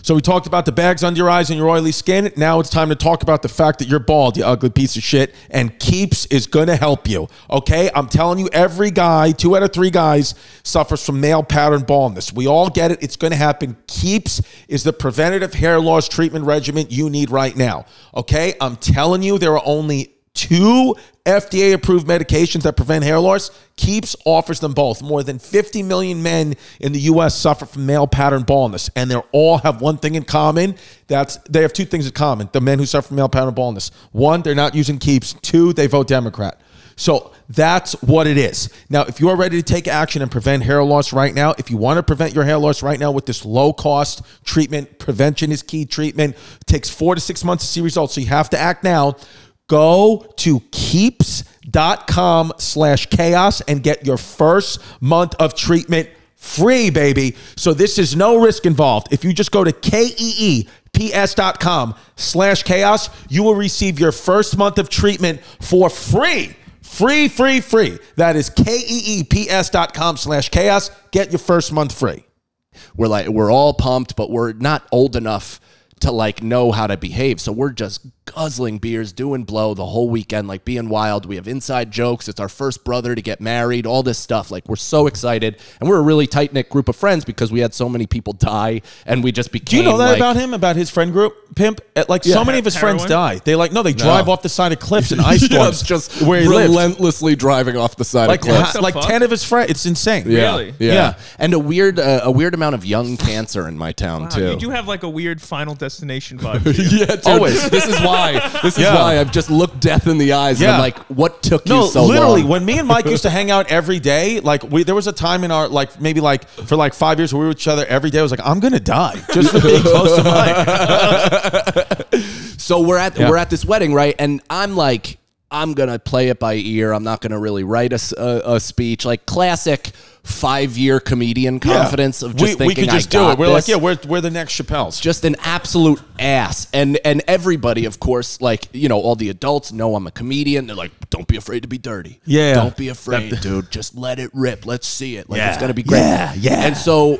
So we talked about the bags under your eyes and your oily skin. Now it's time to talk about the fact that you're bald, you ugly piece of shit, and Keeps is going to help you, okay? I'm telling you, every guy, 2 out of 3 guys, suffers from male pattern baldness. We all get it. It's going to happen. Keeps is the preventative hair loss treatment regimen you need right now, okay? I'm telling you, there are only 2 FDA-approved medications that prevent hair loss. Keeps offers them both. More than 50 million men in the U.S. suffer from male pattern baldness, and they all have one thing in common. They have 2 things in common, the men who suffer from male pattern baldness. 1, they're not using Keeps. 2, they vote Democrat. So that's what it is. Now, if you're ready to take action and prevent hair loss right now, if you want to prevent your hair loss right now with this low-cost treatment, prevention is key treatment. It takes 4 to 6 months to see results, so you have to act now. Go to keeps.com/chaos and get your first month of treatment free, baby. So this is no risk involved. If you just go to keeps.com/chaos, you will receive your first month of treatment for free. Free. That is keeps.com/chaos. Get your first month free. We're all pumped, but we're not old enough to like know how to behave. So we're just guzzling beers, doing blow the whole weekend, like being wild. We have inside jokes. It's our first brother to get married, all this stuff. Like, we're so excited. And we're a really tight-knit group of friends because we had so many people die, and we just became. Do you know that like, about him, about his friend group, Pimp? Like, so many of his friends die. They they drive off the side of cliffs in ice storms. Just where he relentlessly driving off the side of cliffs. Like 10 of his friends. It's insane. Really? Yeah. And a weird amount of young cancer in my town, too. You do have like a weird Final Destination vibe. Yeah, dude. Always. This is why I've just looked death in the eyes and I'm like, what took you so literally, long? when me and Mike used to hang out every day, like there was a time in our maybe for 5 years where we were with each other every day. I was like, I'm gonna die just for being close to Mike. So we're at this wedding, right? And I'm like, I'm gonna play it by ear. I'm not gonna really write a speech, like classic 5-year comedian confidence of just thinking we can just do it. We're like, we're the next Chappelle's. Just an absolute ass. And everybody, of course, like, you know, all the adults know I'm a comedian. They're like, don't be afraid to be dirty. Yeah. Don't be afraid, dude. Just let it rip. Let's see it. Like, it's gonna be great. Yeah. And so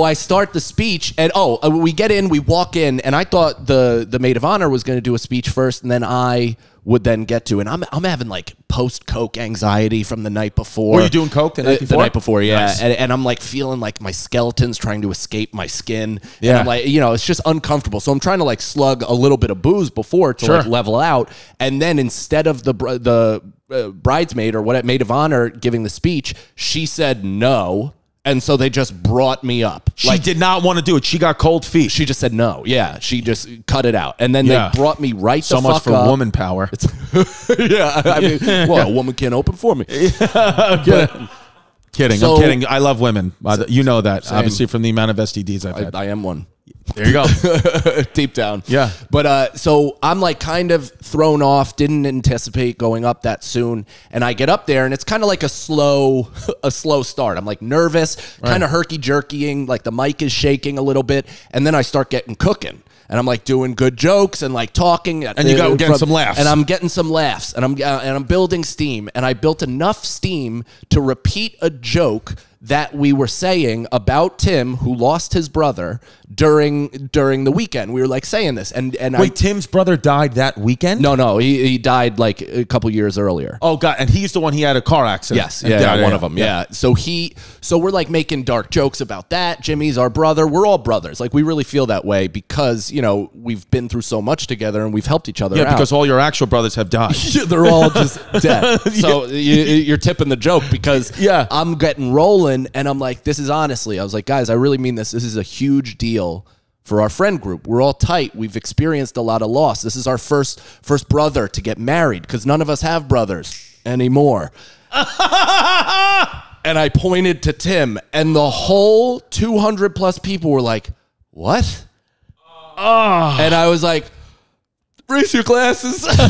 I start the speech, and we get in, we walk in, and I thought the maid of honor was gonna do a speech first, and then I would then get to, and I'm having like post-coke anxiety from the night before. Were you doing coke the night before? The night before, yeah. Nice. And I'm like feeling like my skeleton's trying to escape my skin. Yeah. And I'm like, you know, it's just uncomfortable. So I'm trying to like slug a little bit of booze before to like level out. And then instead of the bridesmaid or maid of honor giving the speech, she said no. And so they just brought me up. She did not want to do it. She got cold feet. She just said no. Yeah, she just cut it out. And then they brought me right the fuck up. So much for woman power. Yeah, I mean, well, a woman can't open for me. Kidding. I'm kidding. I love women. You know that, obviously, from the amount of STDs I've had. I am one. There you go. Deep down. Yeah. But so I'm like kind of thrown off, didn't anticipate going up that soon. And I get up there and it's kind of like a slow start. I'm like nervous, kind of herky-jerkying, like the mic is shaking a little bit. And then I start getting cooking. And I'm like doing good jokes and like talking. And you got getting some laughs. And I'm getting some laughs. And I'm building steam. And I built enough steam to repeat a joke that we were saying about Tim, who lost his brother during the weekend. We were like saying this, and wait, Tim's brother died that weekend? No, he died like a couple years earlier. Oh God, and he's the one, he had a car accident. Yes, one of them. Yeah. So we're like making dark jokes about that. Jimmy's our brother. We're all brothers. Like, we really feel that way because, you know, we've been through so much together and we've helped each other out. Yeah, because all your actual brothers have died. They're all just dead. So you're tipping the joke because I'm getting rolling and I'm like, this is honestly, I was like, guys, I really mean this. This is a huge deal for our friend group. We're all tight. We've experienced a lot of loss. This is our first brother to get married because none of us have brothers anymore. And I pointed to Tim, and the whole 200 plus people were like, what? And I was like, raise your glasses. And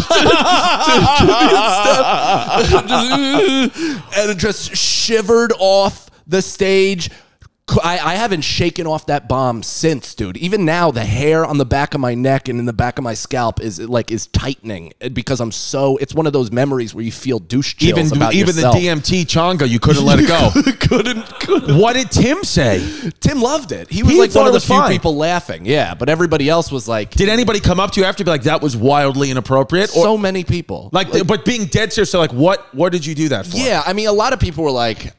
it just shivered off the stage. I haven't shaken off that bomb since, dude. Even now, the hair on the back of my neck and in the back of my scalp is tightening because I'm so. It's one of those memories where you feel douche chills about yourself. Even the DMT chonga, you couldn't let it go. couldn't. What did Tim say? Tim loved it. He was like one of the few people laughing. Yeah, but everybody else was like. Did anybody come up to you after and be like, that was wildly inappropriate? So many people. Like, but being dead serious, so like, what did you do that for? Yeah, I mean, a lot of people were like.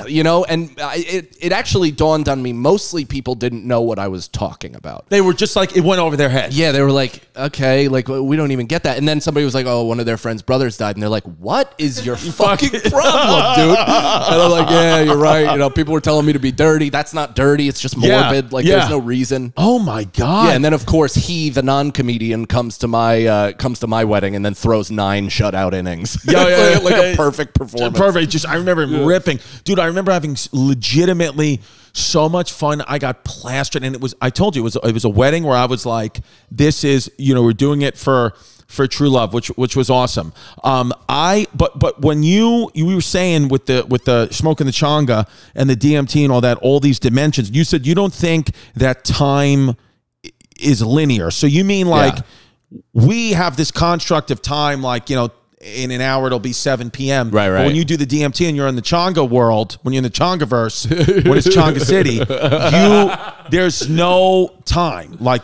You know, and it actually dawned on me. Mostly people didn't know what I was talking about. They were just like, it went over their head. Yeah, they were like, okay, like we don't even get that. And then somebody was like, oh, one of their friends' brothers died. And they're like, what is your fucking problem, dude? And I'm like, yeah, you're right. You know, people were telling me to be dirty. That's not dirty. It's just morbid. Like, there's no reason. Oh my God. Yeah, and then of course he, the non-comedian, comes to my wedding and then throws 9 shutout innings. Yeah, like a perfect performance. Perfect. Just I remember him ripping. Dude, I remember having legitimately so much fun. I got plastered, and I told you, it was a wedding where I was like, this is, you know, we're doing it for true love, which was awesome. But when you were saying with the smoking the chonga and the DMT and all that, all these dimensions, you said you don't think that time is linear. So you mean like we have this construct of time, like, you know, in an hour it'll be 7 p.m. Right. But when you do the DMT and you're in the Chonga world, when you're in the Chongaverse, when it's Chonga City, there's no time. Like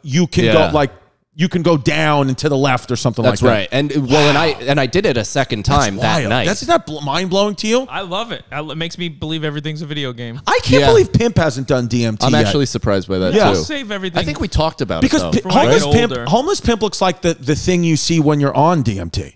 you can go like. You can go down and to the left or something like that. That's right. And well, and I did it a second time that night. That's not mind blowing to you? I love it. It makes me believe everything's a video game. I can't believe Pimp hasn't done DMT I'm yet. actually surprised by that I'll too. save everything. I think we talked about because it though. Homeless Pimp looks like the thing you see when you're on DMT.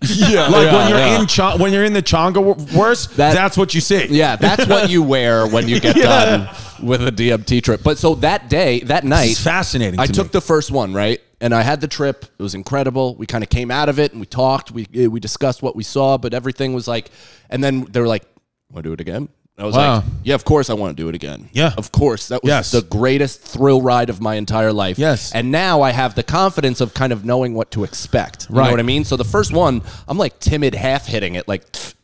When you're in the Chonga worse, that's what you see. Yeah, that's what you wear when you get done with a DMT trip. But so that night, it's fascinating. I took the first one, right? And I had the trip. It was incredible. We kind of came out of it and we talked. We discussed what we saw, but everything was like, and then they were like, want to do it again? I was like, yeah, of course I want to do it again. Yeah. Of course. That was the greatest thrill ride of my entire life. Yes. And now I have the confidence of kind of knowing what to expect. You know what I mean? So the first one, I'm like timid half hitting it, like, of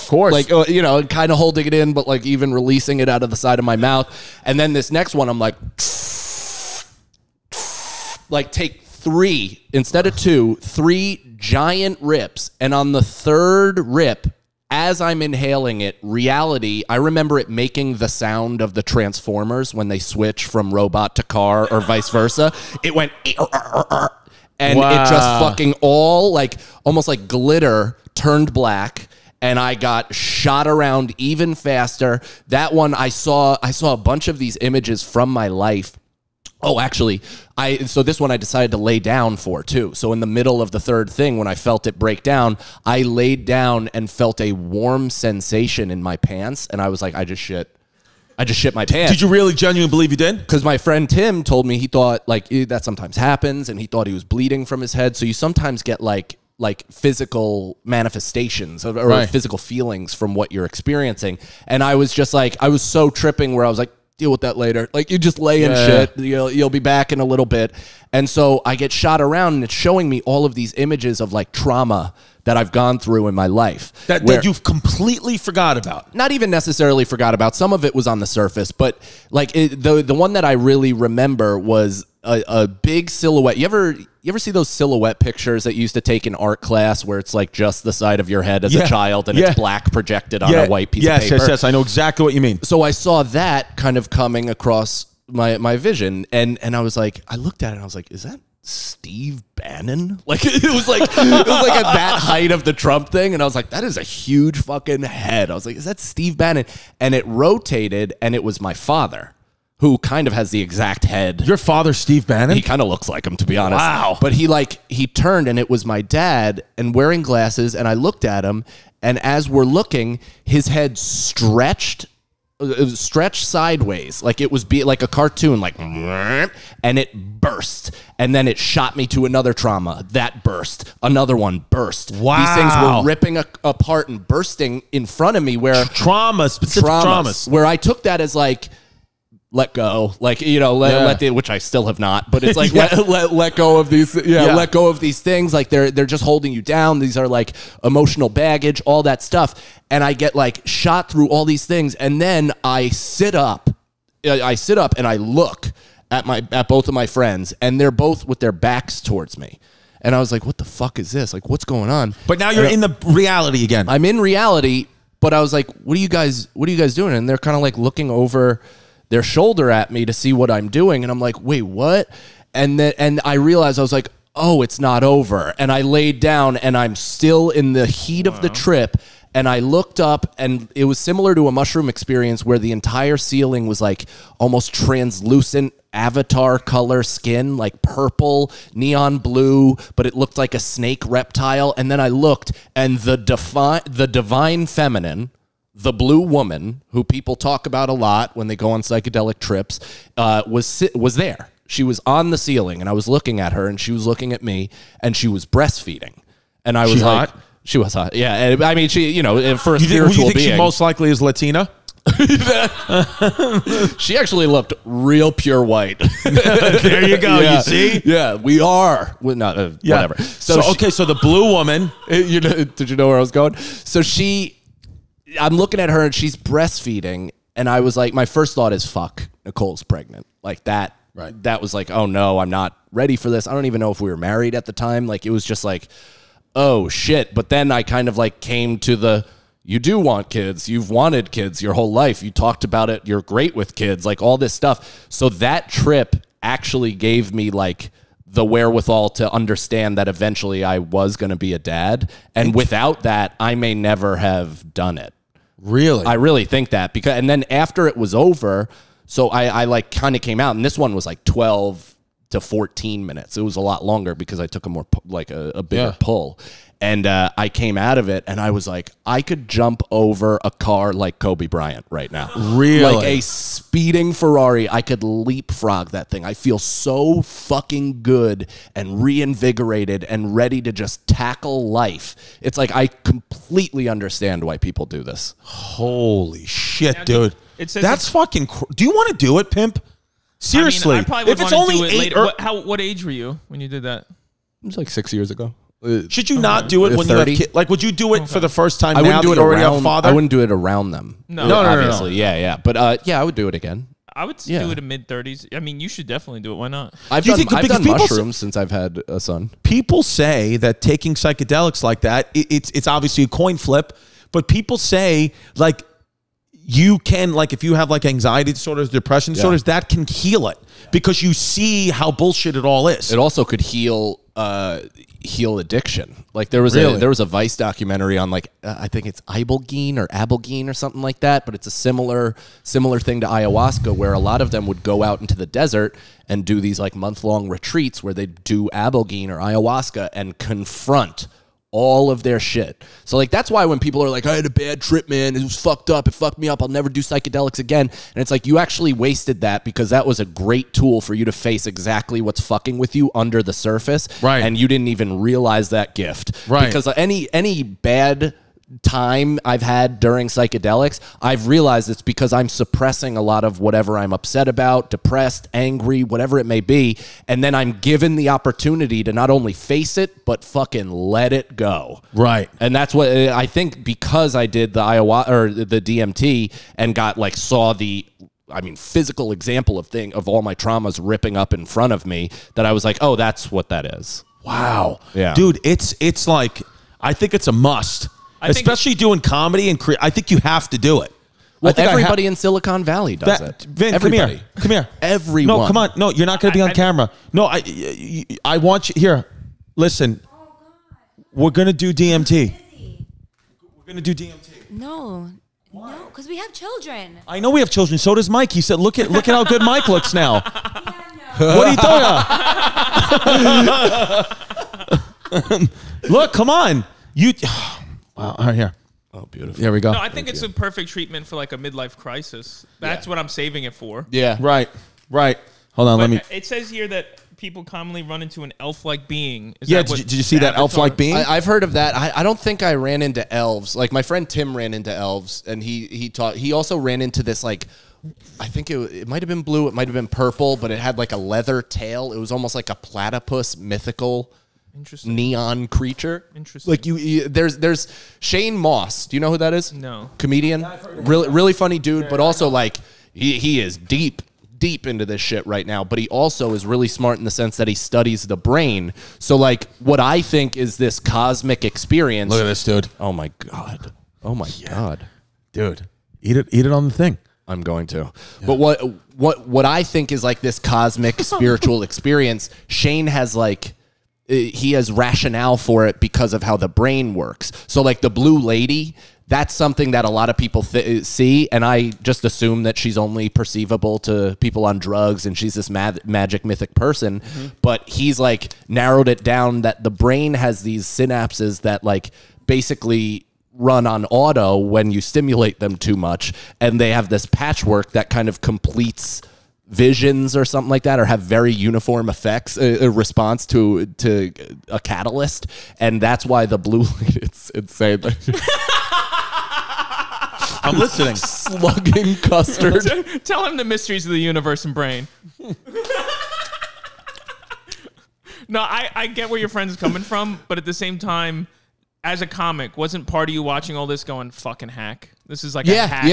course. Like, you know, kind of holding it in, but like even releasing it out of the side of my mouth. And then this next one, I'm like take 3 instead of 2, 3 giant rips. And on the third rip, as I'm inhaling it, reality, I remember it making the sound of the Transformers when they switch from robot to car or vice versa. It went, and it just fucking all like, almost like glitter turned black. And I got shot around even faster. That one, I saw a bunch of these images from my life. Oh, actually, so this one I decided to lay down for too. So in the middle of the third thing, when I felt it break down, I laid down and felt a warm sensation in my pants, and I was like, I just shit my pants. Did you really genuinely believe you did? Because my friend Tim told me he thought like that sometimes happens, and he thought he was bleeding from his head. So you sometimes get like physical manifestations or physical feelings from what you're experiencing. And I was just like, I was so tripping where I was like, deal with that later. Like, you just lay in shit. You'll be back in a little bit. And so I get shot around, and it's showing me all of these images of like trauma that I've gone through in my life. That you've completely forgot about. Not even necessarily forgot about. Some of it was on the surface, but like the one that I really remember was a big silhouette. You ever see those silhouette pictures that you used to take in art class where it's like just the side of your head as a child and it's black projected on a white piece of paper? Yes. I know exactly what you mean. So I saw that kind of coming across my vision, and I was like, I looked at it and I was like, is that Steve Bannon? Like it was like at that height of the Trump thing, and I was like, that is a huge fucking head. I was like, is that Steve Bannon? And it rotated, and it was my father, who kind of has the exact head. Your father, Steve Bannon? He kind of looks like him, to be honest. Wow. But he turned, and it was my dad, and wearing glasses, and I looked at him, and as we're looking, his head stretched sideways, like it was like a cartoon, like, and it burst, and then it shot me to another trauma that burst, another one burst. Wow. These things were ripping apart and bursting in front of me, where specific traumas, where I took that as like, let go, like, you know, which I still have not, but it's like, let go of these, let go of these things. Like they're just holding you down. These are like emotional baggage, all that stuff. And I get like shot through all these things. And then I sit up and I look at both of my friends, and they're both with their backs towards me. And I was like, what the fuck is this? Like, what's going on? But now you're in the reality again. I'm in reality, but I was like, what are you guys doing? And they're kind of like looking over their shoulder at me to see what I'm doing. And I'm like, wait, what? And I realized, I was like, oh, it's not over. And I laid down, and I'm still in the heat of the trip. And I looked up, and it was similar to a mushroom experience where the entire ceiling was like almost translucent avatar color skin, like purple, neon blue, but it looked like a snake reptile. And then I looked, and the divine feminine, the blue woman, who people talk about a lot when they go on psychedelic trips, was there. She was on the ceiling, and I was looking at her, and she was looking at me, and she was breastfeeding. And I was like, hot? She was hot. Yeah. I mean, she, you know, for a spiritual you think being. she most likely is Latina? She actually looked real pure white. There you go. Yeah. You see? Yeah, we are. Well, not, whatever. So the blue woman. You know, did you know where I was going? So I'm looking at her, and she's breastfeeding, and I was like, my first thought is, fuck, Nicole's pregnant. Like that. Right. That was like, oh no, I'm not ready for this. I don't even know if we were married at the time. Like it was just like, oh shit. But then I kind of like came to you do want kids. You've wanted kids your whole life. You talked about it. You're great with kids, like all this stuff. So that trip actually gave me like the wherewithal to understand that eventually I was going to be a dad. And without that, I may never have done it. Really? I really think that, and then after it was over, so I like kind of came out, and this one was like 12 to 14 minutes. It was a lot longer because I took a more like a bigger pull. And I came out of it, and I was like, I could jump over a car like Kobe Bryant right now. Really? Like a speeding Ferrari, I could leapfrog that thing. I feel so fucking good and reinvigorated and ready to just tackle life. It's like I completely understand why people do this. Holy shit, dude. That's fucking... Do you want to do it, pimp? Seriously. I mean, I probably would want to do it later. What age were you when you did that? It was like 6 years ago. Should you not do it when 30? You have kids? Like, would you do it for the first time? I wouldn't do it already around. Have a father? I wouldn't do it around them. No, obviously, yeah. But I would do it again. I would do it in mid-30s. I mean, you should definitely do it. Why not? I've done mushrooms since I've had a son. People say that taking psychedelics like that, it's obviously a coin flip, but people say like you can, like if you have like anxiety disorders, depression disorders, that can heal it because you see how bullshit it all is. It also could heal addiction. Like there was a Vice documentary on like I think it's ibogaine or something like that, but it's a similar thing to ayahuasca, where a lot of them would go out into the desert and do these like month-long retreats where they do ibogaine or ayahuasca and confront all of their shit. So like that's why when people are like, I had a bad trip, man, it was fucked up, it fucked me up, I'll never do psychedelics again, and it's like you actually wasted that because that was a great tool for you to face exactly what's fucking with you under the surface, right? And you didn't even realize that gift, right? Because any bad time I've had during psychedelics, I've realized it's because I'm suppressing a lot of whatever I'm upset about, depressed, angry, whatever it may be. And then I'm given the opportunity to not only face it, but fucking let it go. Right. And that's what I think, because I did the ayahuasca or the DMT and got like saw the, I mean, physical example of all my traumas ripping up in front of me, that I was like, oh, that's what that is. Wow. Yeah. Dude, it's like, I think it's a must. Especially doing comedy and I think you have to do it. Well, everybody in Silicon Valley does it. Vin, everybody. Come here. Everyone. No, come on. No, you're not going to be on camera. No, I want you here. Listen, we're going to do DMT. We're going to do DMT. No, because we have children. I know we have children. So does Mike. He said, "Look at how good Mike looks now." Yeah, no. What are you doing? Look, come on. You. Wow. All right, here. Oh, beautiful. Here we go. No, I think it's a perfect treatment for like a midlife crisis. That's what I'm saving it for. Yeah. Right. Hold on. But let me. It says here that people commonly run into an elf-like being. Did you see that elf-like being? I've heard of that. I don't think I ran into elves. Like my friend Tim ran into elves, and he also ran into this, like, I think it might have been blue, it might have been purple, but it had like a leather tail. It was almost like a platypus mythical neon creature. Interesting. Like there's Shane Moss. Do you know who that is? No. Comedian. Really funny dude, but also like he is deep into this shit right now, but he also is really smart in the sense that he studies the brain. So like what I think is this cosmic experience. Look at this, dude. Oh my God. Oh my God. Dude. Eat it on the thing. I'm going to. Yeah. But what I think is like this cosmic spiritual experience, Shane has like, he has rationale for it because of how the brain works. So like the blue lady, that's something that a lot of people see, and I just assume that she's only perceivable to people on drugs, and she's this magic mythic person. Mm-hmm. But he's like narrowed it down that the brain has these synapses that like basically run on auto when you stimulate them too much, and they have this patchwork that kind of completes visions or something like that, or have very uniform effects, a response to a catalyst, and that's why the blue it's insane. I'm listening. Slugging custard. Tell him the mysteries of the universe and brain. No, I get where your friend's coming from, but at the same time, as a comic, wasn't part of you watching all this going, fucking hack? This is like a hack.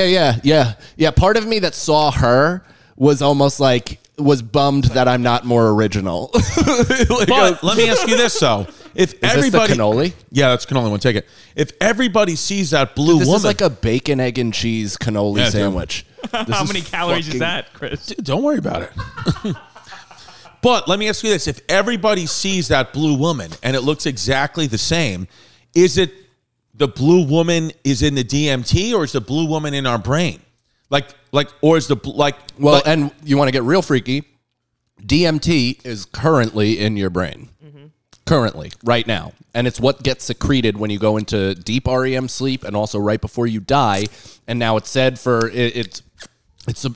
Yeah. Part of me that saw her was almost like, was bummed that I'm not more original. But let me ask you this, though. If everybody, this the cannoli? Yeah, that's cannoli one. Take it. If everybody sees that blue woman, this is like a bacon, egg, and cheese cannoli sandwich. How many calories is that, Chris? Dude, don't worry about it. But let me ask you this. If everybody sees that blue woman and it looks exactly the same, is it the blue woman is in the DMT, or is the blue woman in our brain? Or is the, well, and you want to get real freaky, DMT is currently in your brain. Mm-hmm. Currently, right now. And it's what gets secreted when you go into deep REM sleep and also right before you die. And now it's said for, it's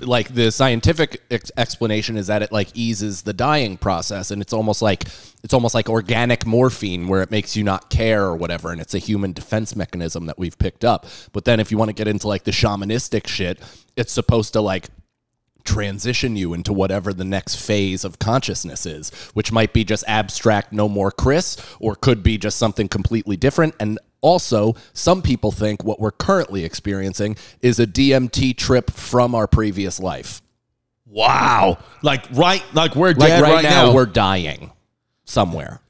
like the scientific explanation is that it like eases the dying process, and it's almost like organic morphine, where it makes you not care or whatever, and it's a human defense mechanism that we've picked up. But then if you want to get into like the shamanistic shit, it's supposed to like transition you into whatever the next phase of consciousness is, which might be just abstract no more Chris, or could be just something completely different. And also, some people think what we're currently experiencing is a DMT trip from our previous life. Wow. Like we're dead like right now. We're dying somewhere.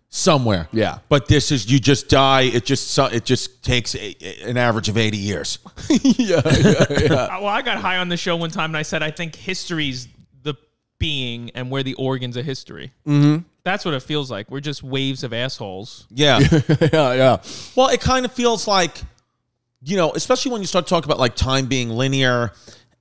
Yeah. But this is, you just die. It just takes an average of 80 years. Yeah. Well, I got high on the show one time and I said, I think history's the being and we're the organs of history. Mm-hmm. That's what it feels like. We're just waves of assholes. Yeah. Yeah. Well, it kind of feels like, especially when you start talking about like time being linear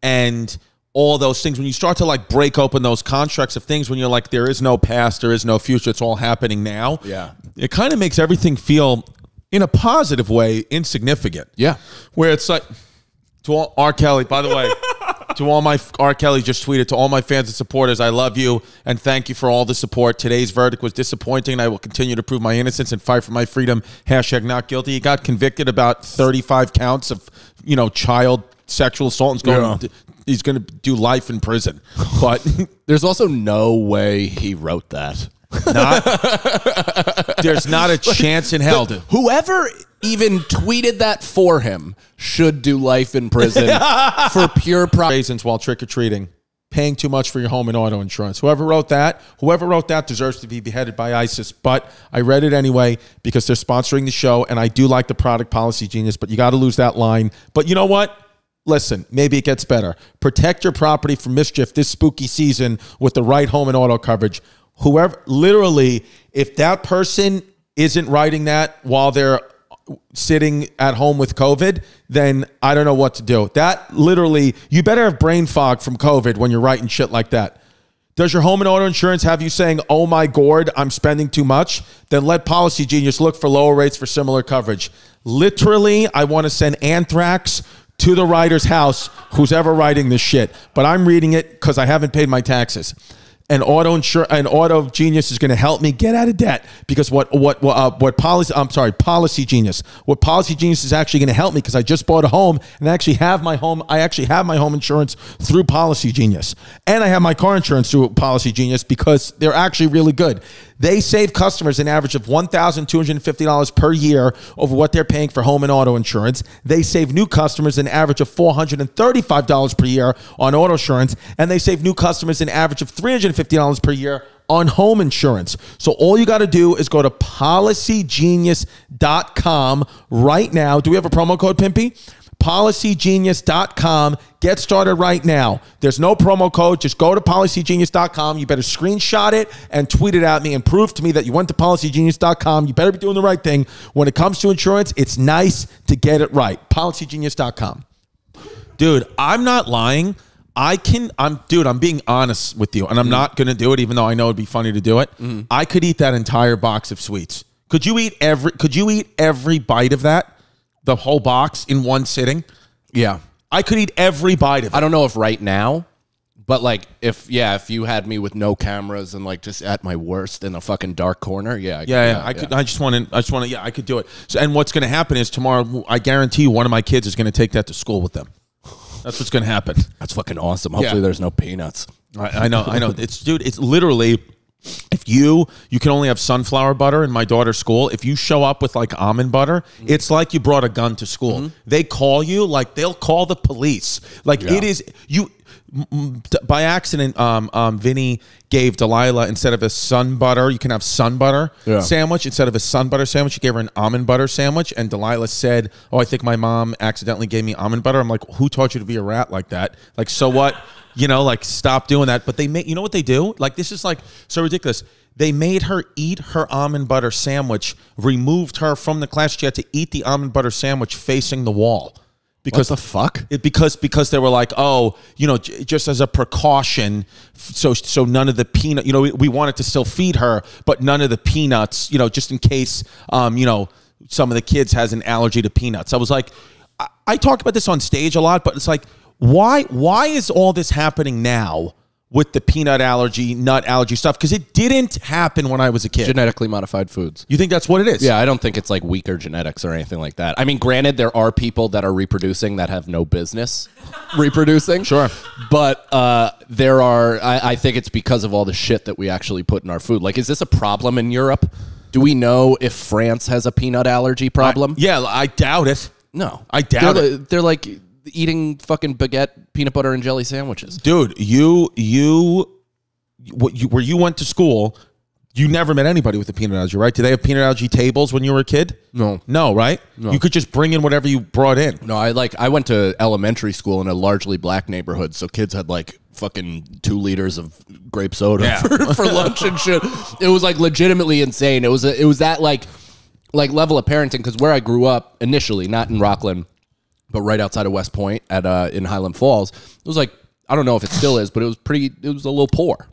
and all those things, when you start to like break open those constructs of things, when you're like, there is no past, there is no future, it's all happening now. Yeah. It kind of makes everything feel, in a positive way, insignificant. Yeah. Where it's like, to all R. Kelly, by the way, To all my R. Kelly just tweeted to all my fans and supporters, I love you and thank you for all the support. Today's verdict was disappointing, and I will continue to prove my innocence and fight for my freedom. Hashtag not guilty. He got convicted about 35 counts of, child sexual assault. And he's going to do life in prison. But there's also no way he wrote that. There's not a chance in hell. Whoever even tweeted that for him should do life in prison for pure reasons while trick-or-treating, paying too much for your home and auto insurance. Whoever wrote that deserves to be beheaded by ISIS. But I read it anyway because they're sponsoring the show, and I do like the product Policy Genius, but you got to lose that line. But you know what? Listen, maybe it gets better. Protect your property from mischief this spooky season with the right home and auto coverage. Whoever, literally, if that person isn't writing that while they're sitting at home with COVID, then I don't know what to do. That literally, you better have brain fog from COVID when you're writing shit like that. Does your home and auto insurance have you saying, oh my God, I'm spending too much? Then let Policy Genius look for lower rates for similar coverage. Literally, I want to send anthrax to the writer's house, who's ever writing this shit. But I'm reading it because I haven't paid my taxes. And Auto Genius is going to help me get out of debt because Policy Genius. What Policy Genius is actually going to help me because I just bought a home and I actually have my home insurance through Policy Genius, and I have my car insurance through Policy Genius because they're actually really good. They save customers an average of $1,250 per year over what they're paying for home and auto insurance. They save new customers an average of $435 per year on auto insurance, and they save new customers an average of $350 per year on home insurance. So all you got to do is go to policygenius.com right now. Do we have a promo code, Pimpy? policygenius.com. Get started right now. There's no promo code. Just go to policygenius.com. You better screenshot it and tweet it at me and prove to me that you went to policygenius.com. You better be doing the right thing. When it comes to insurance, it's nice to get it right. policygenius.com. Dude, I'm not lying. I'm being honest with you, and I'm not going to do it even though I know it'd be funny to do it. I could eat that entire box of sweets. Could you eat every bite of that? The whole box in one sitting? Yeah. I could eat every bite of it. I don't know if right now, but like if you had me with no cameras and like just at my worst in a fucking dark corner, I could do it. So, and what's going to happen is tomorrow, I guarantee you one of my kids is going to take that to school with them. That's what's going to happen. That's fucking awesome. Hopefully there's no peanuts. I know. It's literally, if you can only have sunflower butter in my daughter's school. If you show up with like almond butter, it's like you brought a gun to school. They call you, like they'll call the police. Like it is, by accident, Vinny gave Delilah, instead of a sun butter, you can have sun butter sandwich. Instead of a sun butter sandwich, you gave her an almond butter sandwich. And Delilah said, oh, I think my mom accidentally gave me almond butter. I'm like, who taught you to be a rat like that? Like, so what? Like stop doing that. But they you know what they do? Like, this is like so ridiculous. They made her eat her almond butter sandwich, removed her from the class. She had to eat the almond butter sandwich facing the wall. Because what the fuck? Because they were like, oh, just as a precaution, so none of the peanut, we wanted to still feed her, but none of the peanuts, just in case, some of the kids has an allergy to peanuts. I was like, I talk about this on stage a lot, but it's like, why is all this happening now with the peanut allergy, nut allergy stuff? Because it didn't happen when I was a kid. Genetically modified foods. You think that's what it is? Yeah, I don't think it's like weaker genetics or anything like that. I mean, granted, there are people that are reproducing that have no business reproducing. Sure. But there are, I think it's because of all the shit that we actually put in our food. Like, is this a problem in Europe? Do we know if France has a peanut allergy problem? I doubt it. No. I doubt it. They're like eating fucking baguette peanut butter and jelly sandwiches. Dude, where you went to school, you never met anybody with a peanut allergy, right? Did they have peanut allergy tables when you were a kid? No. No, right? No. You could just bring in whatever you brought in. No, I went to elementary school in a largely black neighborhood, so kids had like fucking 2 liters of grape soda for lunch and shit. It was like legitimately insane. It was that like level of parenting, because where I grew up initially, not in Rockland, but right outside of West Point in Highland Falls, it was like, I don't know if it still is, but it was a little poor,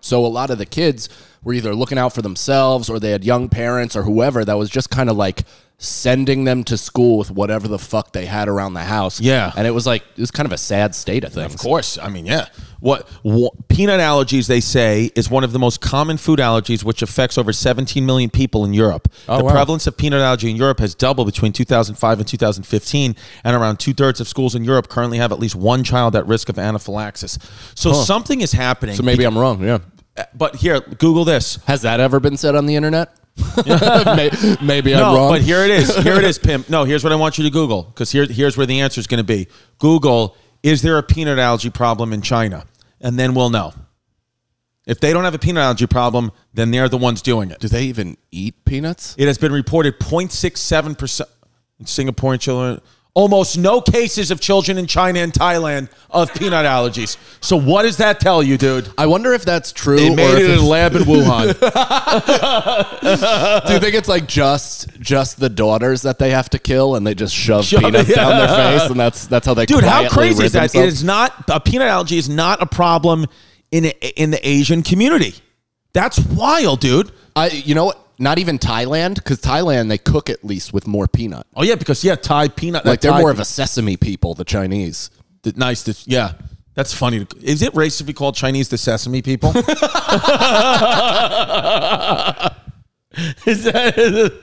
So a lot of the kids were either looking out for themselves or they had young parents or whoever that was just kind of like sending them to school with whatever the fuck they had around the house. Yeah. And it was kind of a sad state of things. Of course. I mean, yeah. What peanut allergies, they say, is one of the most common food allergies, which affects over 17 million people in Europe. The prevalence of peanut allergy in Europe has doubled between 2005 and 2015, and around 2/3 of schools in Europe currently have at least one child at risk of anaphylaxis. So something is happening. So maybe I'm wrong, yeah. But here, Google this. Has that ever been said on the internet? Maybe I'm wrong. But here it is. Here it is, pimp. No, here's what I want you to Google, because here's where the answer is going to be. Google, is there a peanut allergy problem in China? And then we'll know. If they don't have a peanut allergy problem, then they're the ones doing it. Do they even eat peanuts? It has been reported 0.67% in Singaporean children. Almost no cases of children in China and Thailand of peanut allergies. So what does that tell you, dude? I wonder if that's true. They made it in a lab in Wuhan. Do you think it's like just the daughters that they have to kill and they just shove peanuts down their face and that's how they Dude, how crazy is that? Themselves? It is not a peanut allergy is not a problem in the Asian community. That's wild, dude. You know what? Not even Thailand, because Thailand they cook at least with more peanut. Oh yeah, because Thai peanut. Like they're more of a sesame people, the Chinese. Nice. Yeah, that's funny. Is it racist if we call Chinese the sesame people? Is that?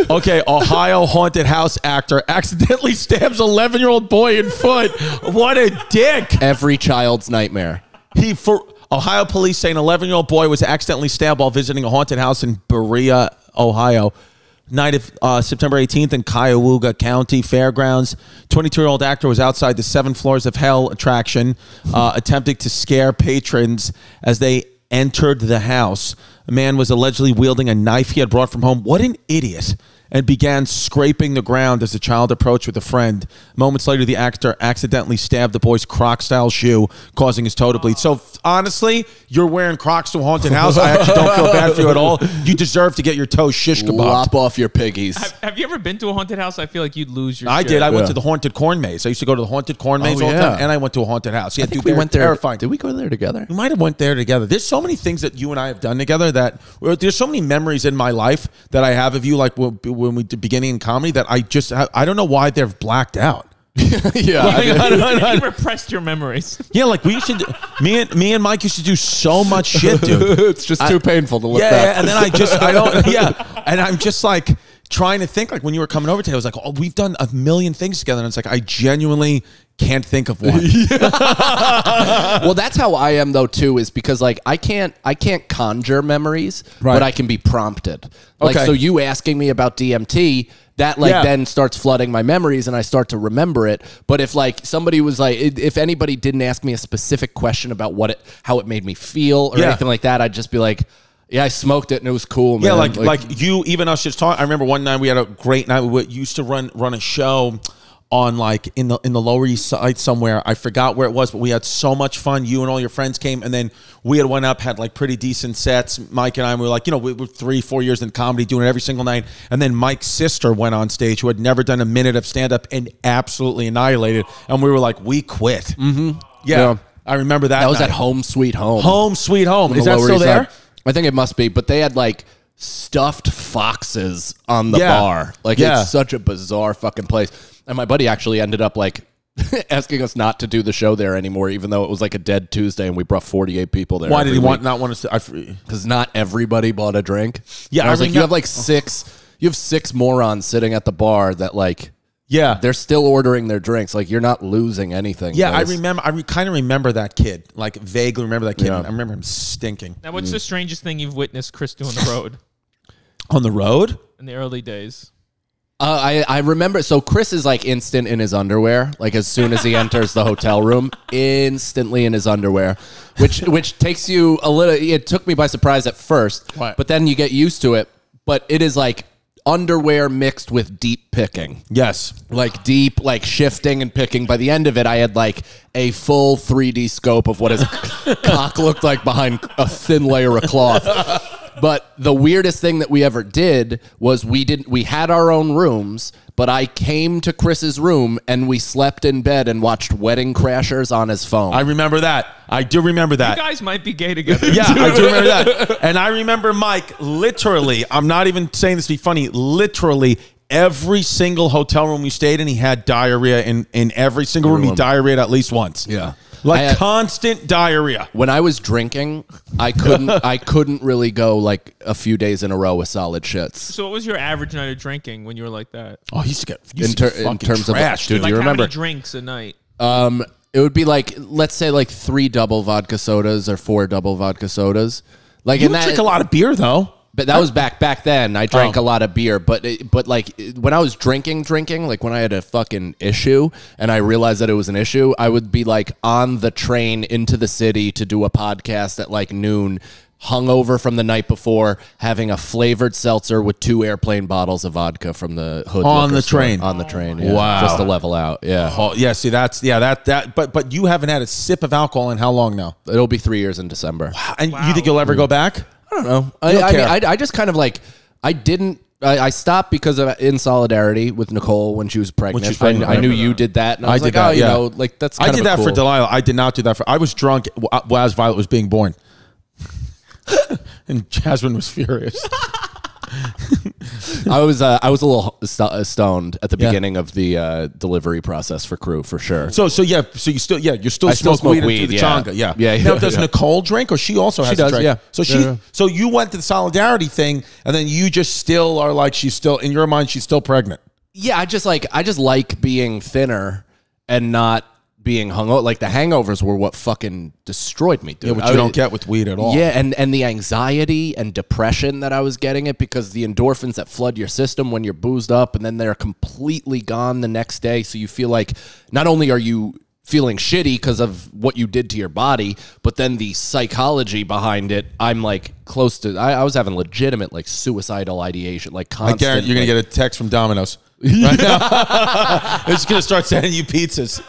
Okay, Ohio haunted house actor accidentally stabs 11-year-old boy in foot. What a dick! Every child's nightmare. Ohio police say an 11-year-old boy was accidentally stabbed while visiting a haunted house in Berea, Ohio. Night of September 18th in Cuyahoga County Fairgrounds. 22-year-old actor was outside the 7 Floors of Hell attraction, attempting to scare patrons as they entered the house. A man was allegedly wielding a knife he had brought from home. What an idiot. And began scraping the ground as the child approached with a friend. Moments later, the actor accidentally stabbed the boy's Croc-style shoe, causing his toe to bleed. So, honestly, you're wearing Crocs to a haunted house. I actually don't feel bad for you at all. You deserve to get your toe shish kebabbed. Lop off your piggies. Have you ever been to a haunted house? I feel like you'd lose your I shit. did. I went to the haunted corn maze. I used to go to the haunted corn maze all the time, and I went to a haunted house. Yeah, I think we went there. Terrifying. Did we go there together? We might have went there together. There's so many things that you and I have done together there's so many memories in my life that I have of you, like when we did beginning in comedy, that I don't know why they're blacked out. Yeah, you repressed your memories. Yeah, like we used to do, me and Mike used to do so much shit, dude. It's just too painful to look back. Yeah, and then and I'm just like trying to think, like when you were coming over today, I was like, oh, we've done a million things together, and it's like I genuinely can't think of one. Well, that's how I am though too, is because like I can't conjure memories, but I can be prompted. Like so you asking me about DMT, that then starts flooding my memories and I start to remember it. But if like somebody was like, if anybody didn't ask me a specific question about how it made me feel or anything like that, I'd just be like, yeah, I smoked it and it was cool, man. Yeah, like you, even us just talking. I remember one night we had a great night. We used to run a show on like in the Lower East Side somewhere. I forgot where it was, but we had so much fun. You and all your friends came, and then we had went up, had like pretty decent sets. Mike and I were like, we were 3-4 years in comedy, doing it every single night. And then Mike's sister went on stage, who had never done a minute of stand up, and absolutely annihilated. And we were like, we quit. Mm-hmm. Yeah, I remember that. That was night. at Home Sweet Home. Home Sweet Home. Is that still there? I think it must be, but they had like stuffed foxes on the bar. Like it's such a bizarre fucking place. And my buddy actually ended up like asking us not to do the show there anymore, even though it was like a dead Tuesday and we brought 48 people there. Why did he not want us to? Because not everybody bought a drink. Yeah, and I was like, you have like six morons sitting at the bar that like, they're still ordering their drinks. Like you're not losing anything. Yeah, guys. I remember. I kind of remember that kid. Like vaguely remember that kid. Yeah. I remember him stinking. Now, what's the strangest thing you've witnessed Chris do on the road? On the road? In the early days. I remember. So Chris is like instant in his underwear. Like as soon as he enters the hotel room, instantly in his underwear, which takes you a little. It took me by surprise at first, but then you get used to it. But it is like underwear mixed with deep picking. Yes. Like deep, like shifting and picking. By the end of it, I had like a full 3D scope of what his cock looked like behind a thin layer of cloth. But the weirdest thing that we ever did was we had our own rooms, but I came to Chris's room and we slept in bed and watched Wedding Crashers on his phone. I remember that. I do remember that. You guys might be gay together. Yeah, I do remember that. And I remember Mike, literally, I'm not even saying this to be funny, literally every single hotel room we stayed in, he had diarrhea in every single room. He diarrheaed at least once. Yeah. Like constant diarrhea. When I was drinking, I couldn't really go like a few days in a row with solid shits. So what was your average night of drinking when you were like that? Oh, he used to get in terms trash, of dude. dude, Like you how remember many drinks a night? it would be like, let's say like 3 double vodka sodas or 4 double vodka sodas. Like You in would that, drink a lot of beer, though. but that was back then. I drank a lot of beer, but like when I was drinking, like when I had a fucking issue and I realized that it was an issue, I would be like on the train into the city to do a podcast at like noon, hungover from the night before, having a flavored seltzer with 2 airplane bottles of vodka from the hood On liquor the store. train. On the train, yeah. Wow. Just to level out, yeah. Oh, yeah, see, but you haven't had a sip of alcohol in how long now? It'll be 3 years in December. And you think you'll ever go back? I don't know. don't I care. mean, I just kind of like, I stopped because of in solidarity with Nicole when she was pregnant. When she was pregnant, I knew right. you did that, and I I was did like, that, oh, you yeah. know, like that's. Kind I did of a that for cool- Delilah. I did not do that for. I was drunk as Violet was being born, and Jasmine was furious. I was a little stoned at the Yeah. beginning of the delivery process for crew for sure. So you're still I still smoke smoke weed weed, into the yeah. changa, yeah. Yeah, Now yeah, does yeah. Nicole drink, or she also has She to does, drink? yeah. So Yeah. so you went to the solidarity thing, and then you just still are like she's still in your mind she's still pregnant. Yeah, I just like being thinner and not being hungover. Like the hangovers were what fucking destroyed me, dude. Yeah, which you don't get with weed at all. Yeah, and the anxiety and depression that I was getting it because the endorphins that flood your system when you're boozed up and then they're completely gone the next day. So you feel like not only are you feeling shitty because of what you did to your body, but then the psychology behind it, I'm like close to, I was having legitimate like suicidal ideation, like I constant. guarantee you're gonna get a text from Domino's. Right now. They're just gonna start sending you pizzas.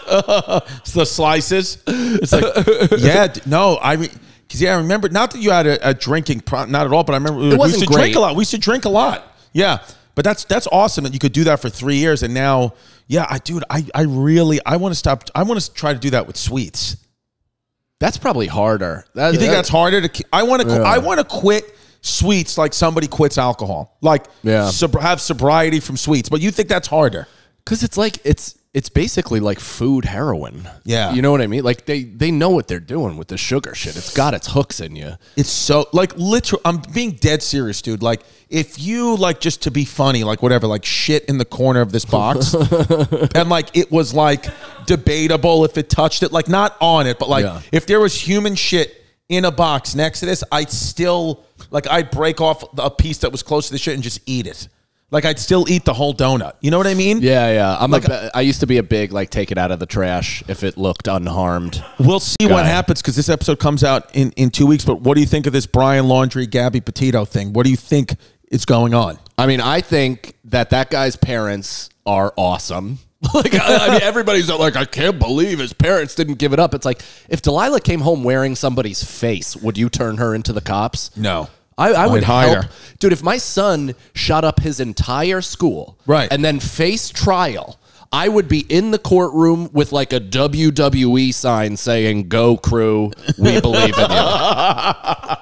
The slices. It's like, yeah, no, I mean, because I remember not that you had a drinking not at all, but I remember we used to drink a lot. We used to drink a lot. Yeah, but that's awesome that you could do that for 3 years, and now, yeah, I really want to stop. I want to try to do that with sweets. That's probably harder. You think that's harder to? I want to quit sweets like somebody quits alcohol. Like have sobriety from sweets. But you think that's harder? Because it's like it's basically like food heroin. Yeah. You know what I mean? Like they know what they're doing with the sugar shit. It's got its hooks in you. It's so like literal. I'm being dead serious, dude. Like if you like just to be funny, like whatever, like shit in the corner of this box, and like it was like debatable if it touched it, like not on it, but like if there was human shit in a box next to this, I'd still like I'd break off a piece that was close to the shit and just eat it. Like I'd still eat the whole donut. You know what I mean? Yeah, yeah. I'm like I used to be a big like take it out of the trash if it looked unharmed. We'll see what happens because this episode comes out in 2 weeks. But what do you think of this Brian Laundrie, Gabby Petito thing? What do you think is going on? I mean, I think that guy's parents are awesome. Like, I mean, everybody's like, I can't believe his parents didn't give it up. It's like, if Delilah came home wearing somebody's face, would you turn her into the cops? No. I would hide help. her. Dude, if my son shot up his entire school and then faced trial, I would be in the courtroom with like a WWE sign saying, "Go crew, we believe in you."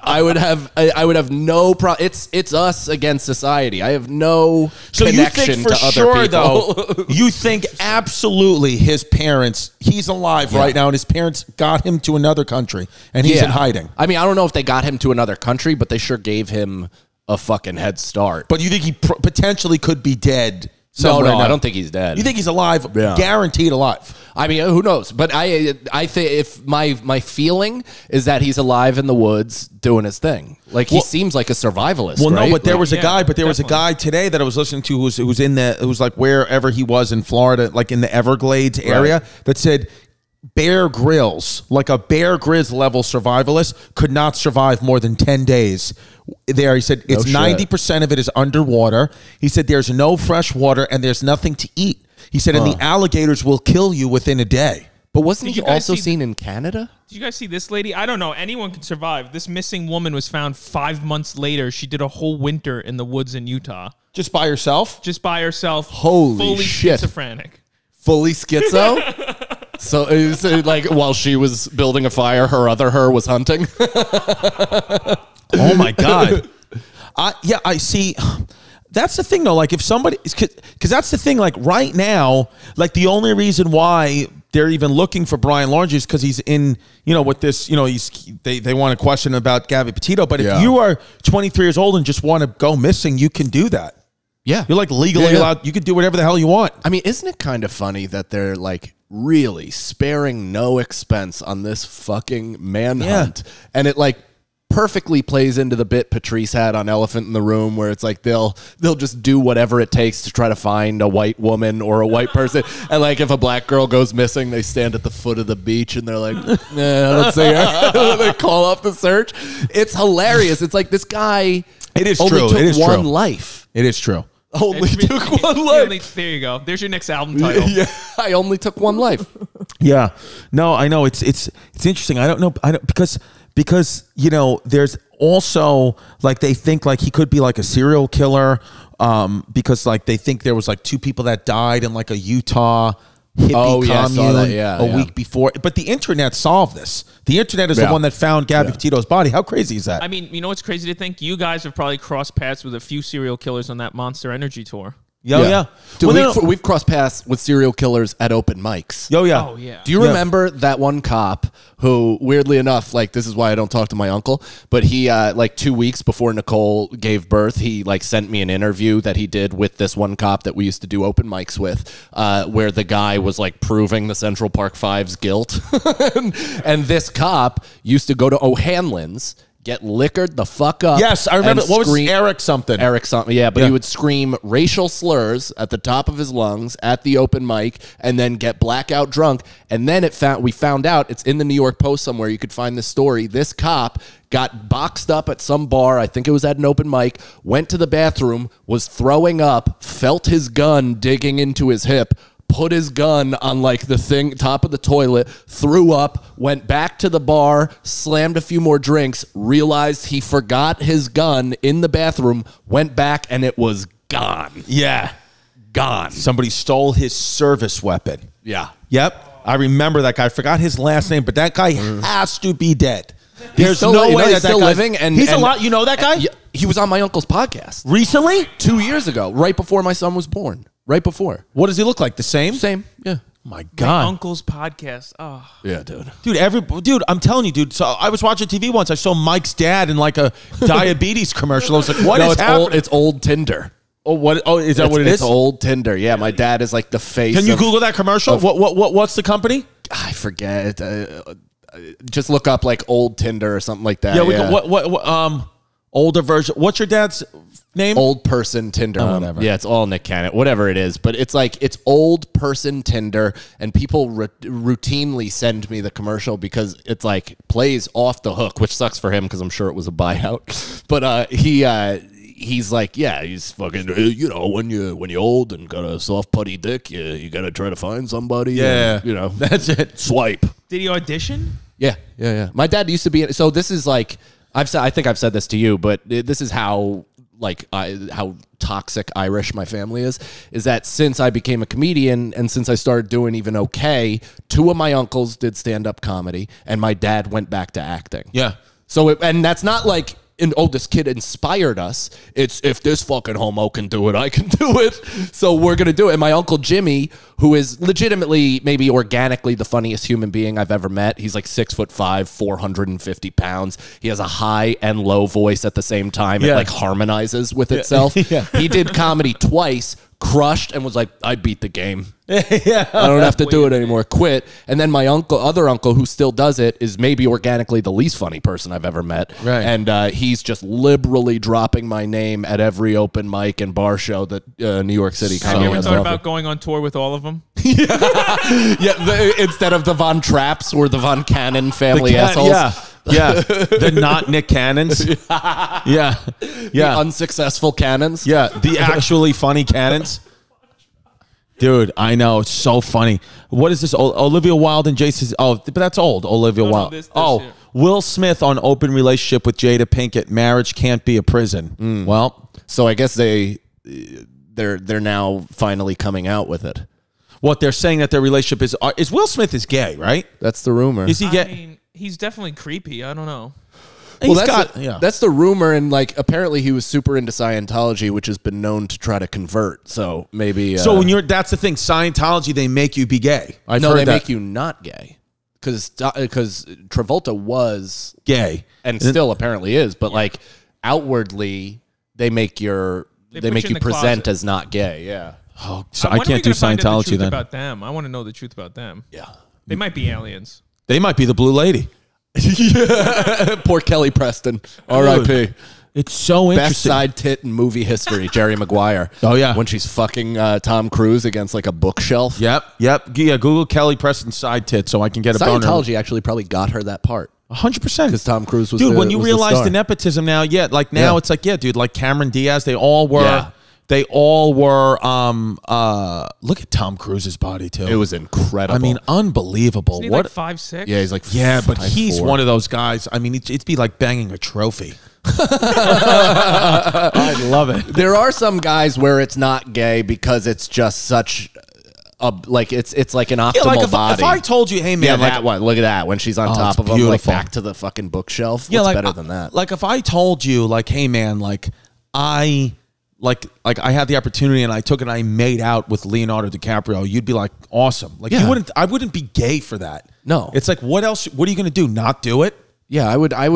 I would have no problem. It's us against society. I have no connection to other people. Though, you think absolutely his parents, he's alive right now, and his parents got him to another country, and he's in hiding. I mean, I don't know if they got him to another country, but they sure gave him a fucking head start. But you think he potentially could be dead? No, now. I don't think he's dead. You think he's alive? Yeah. Guaranteed alive. I mean, who knows? But I think if my feeling is that he's alive in the woods doing his thing. Like he seems like a survivalist. Well, right? no, but there like, was a guy. But there was a guy today that I was listening to who's like wherever he was in Florida, like in the Everglades area, that said Bear Grylls, like a Bear Grylls level survivalist, could not survive more than 10 days. There, he said it's 90% of it is underwater. He said there's no fresh water and there's nothing to eat. He said, and the alligators will kill you within a day. But wasn't Did he you guys also see- seen in Canada? Did you guys see this lady? I don't know. Anyone can survive. This missing woman was found 5 months later. She did a whole winter in the woods in Utah. Just by yourself? Just by herself. Holy fully shit. schizophrenic. Fully schizo? So is it like while she was building a fire, her other her was hunting? Oh my God. Yeah, I see. That's the thing though. Like if somebody, because that's the thing. Like right now, like the only reason why they're even looking for Brian Laundrie is because he's in, with this, they want to question about Gabby Petito. But if you are 23 years old and just want to go missing, you can do that. Yeah. You're like legally allowed. You can do whatever the hell you want. I mean, isn't it kind of funny that they're like really sparing no expense on this fucking manhunt? Yeah. And it like perfectly plays into the bit Patrice had on Elephant in the Room, where it's like they'll just do whatever it takes to try to find a white woman or a white person. And like if a black girl goes missing, they stand at the foot of the beach and they're like, nah, I don't see her. They call off the search. It's hilarious. It's like this guy It is only true. took It is one true. life. It is true. Only took one life. There you go. There's your next album title. Yeah, I only took one life. Yeah. No, I know. It's interesting. I don't know. Because there's also like they think like he could be like a serial killer because like they think there was like 2 people that died in like a Utah hippie commune a week before. But the internet solved this. The internet is the one that found Gabby Petito's body. How crazy is that? I mean, you know what's crazy to think? You guys have probably crossed paths with a few serial killers on that Monster Energy tour. Yeah. Dude, we've crossed paths with serial killers at open mics. Oh, yeah. Oh, yeah. Do you remember that one cop who, weirdly enough, like this is why I don't talk to my uncle, but he like 2 weeks before Nicole gave birth, he like sent me an interview that he did with this one cop that we used to do open mics with, where the guy was like proving the Central Park Five's guilt. and this cop used to go to O'Hanlon's, get liquored the fuck up. Yes, I remember. What was Eric something? Eric something, yeah. But he would scream racial slurs at the top of his lungs at the open mic and then get blackout drunk. And then we found out, it's in the New York Post somewhere, you could find this story. This cop got boxed up at some bar, I think it was at an open mic, went to the bathroom, was throwing up, felt his gun digging into his hip, put his gun on like the top of the toilet, threw up, went back to the bar, slammed a few more drinks, realized he forgot his gun in the bathroom, went back, and it was gone. Yeah. Gone. Somebody stole his service weapon. Yeah. Yep. I remember that guy. I forgot his last name, but that guy has to be dead. There's still, no way he's that still guy, living. And he's a lot. You know that guy? He was on my uncle's podcast. Recently? 2 years ago, right before my son was born. Right before. What does he look like? The same? Same. Yeah. My My God. uncle's podcast. Oh. Yeah, dude. Dude, I'm telling you, dude. So I was watching TV once. I saw Mike's dad in like a diabetes commercial. I was like, what is happening? It's old Tinder. Oh, what? Oh, is that what it is? It's old Tinder. Yeah, my dad is like the face. Can you Google that commercial? What's the company? I forget. Just look up like old Tinder or something like that. Yeah, we can, older version. What's your dad's name? Old person Tinder. Whatever. Yeah, it's all Nick Cannon, whatever it is. But it's like, it's old person Tinder, and people routinely send me the commercial because it's like plays off the hook, which sucks for him because I'm sure it was a buyout. But he's like, yeah, he's fucking, when you're old and got a soft putty dick, you got to try to find somebody. Yeah. And, that's it. Swipe. Did he audition? Yeah. My dad used to be, so this is like, I think I've said this to you, but this is how how toxic Irish my family is that since I became a comedian and since I started doing even okay, 2 of my uncles did stand-up comedy and my dad went back to acting. Yeah. So, and that's not like, this kid inspired us. It's, if this fucking homo can do it, I can do it. So we're going to do it. And my uncle Jimmy, who is legitimately, maybe organically the funniest human being I've ever met. He's like 6'5", 450 pounds. He has a high and low voice at the same time. It like harmonizes with itself. He did comedy twice, crushed, and was like, I beat the game. I don't have to do it anymore. Quit. And then my other uncle, who still does it, is maybe organically the least funny person I've ever met. Right. And he's just liberally dropping my name at every open mic and bar show that New York City Have comedy you ever has thought offered. about going on tour with all of them? Instead of the Von Trapps or the Von Cannon family assholes. Yeah. The not Nick Cannons. Yeah. The unsuccessful cannons. Yeah. The actually funny cannons. Dude, I know. It's so funny. What is this? Olivia Wilde and Jason. Oh, but that's old. Olivia Wilde. This Will Smith on open relationship with Jada Pinkett. Marriage can't be a prison. Well, so I guess they're now finally coming out with it. what they're saying that their relationship is Will Smith is gay, right? That's the rumor. Is he gay? I mean, he's definitely creepy. I don't know. Well, that's the rumor, and like apparently he was super into Scientology, which has been known to try to convert. So maybe. So when that's the thing. Scientology, they make you be gay. They make you not gay because Travolta was gay and still apparently is, but like outwardly they make you present as not gay. Yeah. Oh, so I can't do Scientology then. About them, I want to know the truth about them. Yeah, they might be aliens. They might be the Blue Lady. Poor Kelly Preston. R.I.P. It's so interesting. Best side tit in movie history, Jerry Maguire. Oh, yeah. When she's fucking Tom Cruise against like a bookshelf. Yep. Yeah, Google Kelly Preston side tit so I can get a boner. Scientology actually probably got her that part. 100%. Because Tom Cruise was dude, when you realize the the nepotism now, it's like, dude, like Cameron Diaz, they all were... Yeah. They all were. Look at Tom Cruise's body too. It was incredible. I mean, unbelievable. Isn't he what? Like 5'6"? Yeah, he's like but he's 1 of those guys. I mean, it'd be like banging a trophy. I love it. There are some guys where it's not gay because it's just such. It's like an optimal body. If I told you, hey man, look at that when she's on top of him, like back to the fucking bookshelf. What's better than that? Like if I told you, like, hey man, like I had the opportunity and I took it and I made out with Leonardo DiCaprio, you'd be like, awesome. Like I wouldn't be gay for that. No. It's like, what else? What are you going to do? Not do it? Yeah, I would. I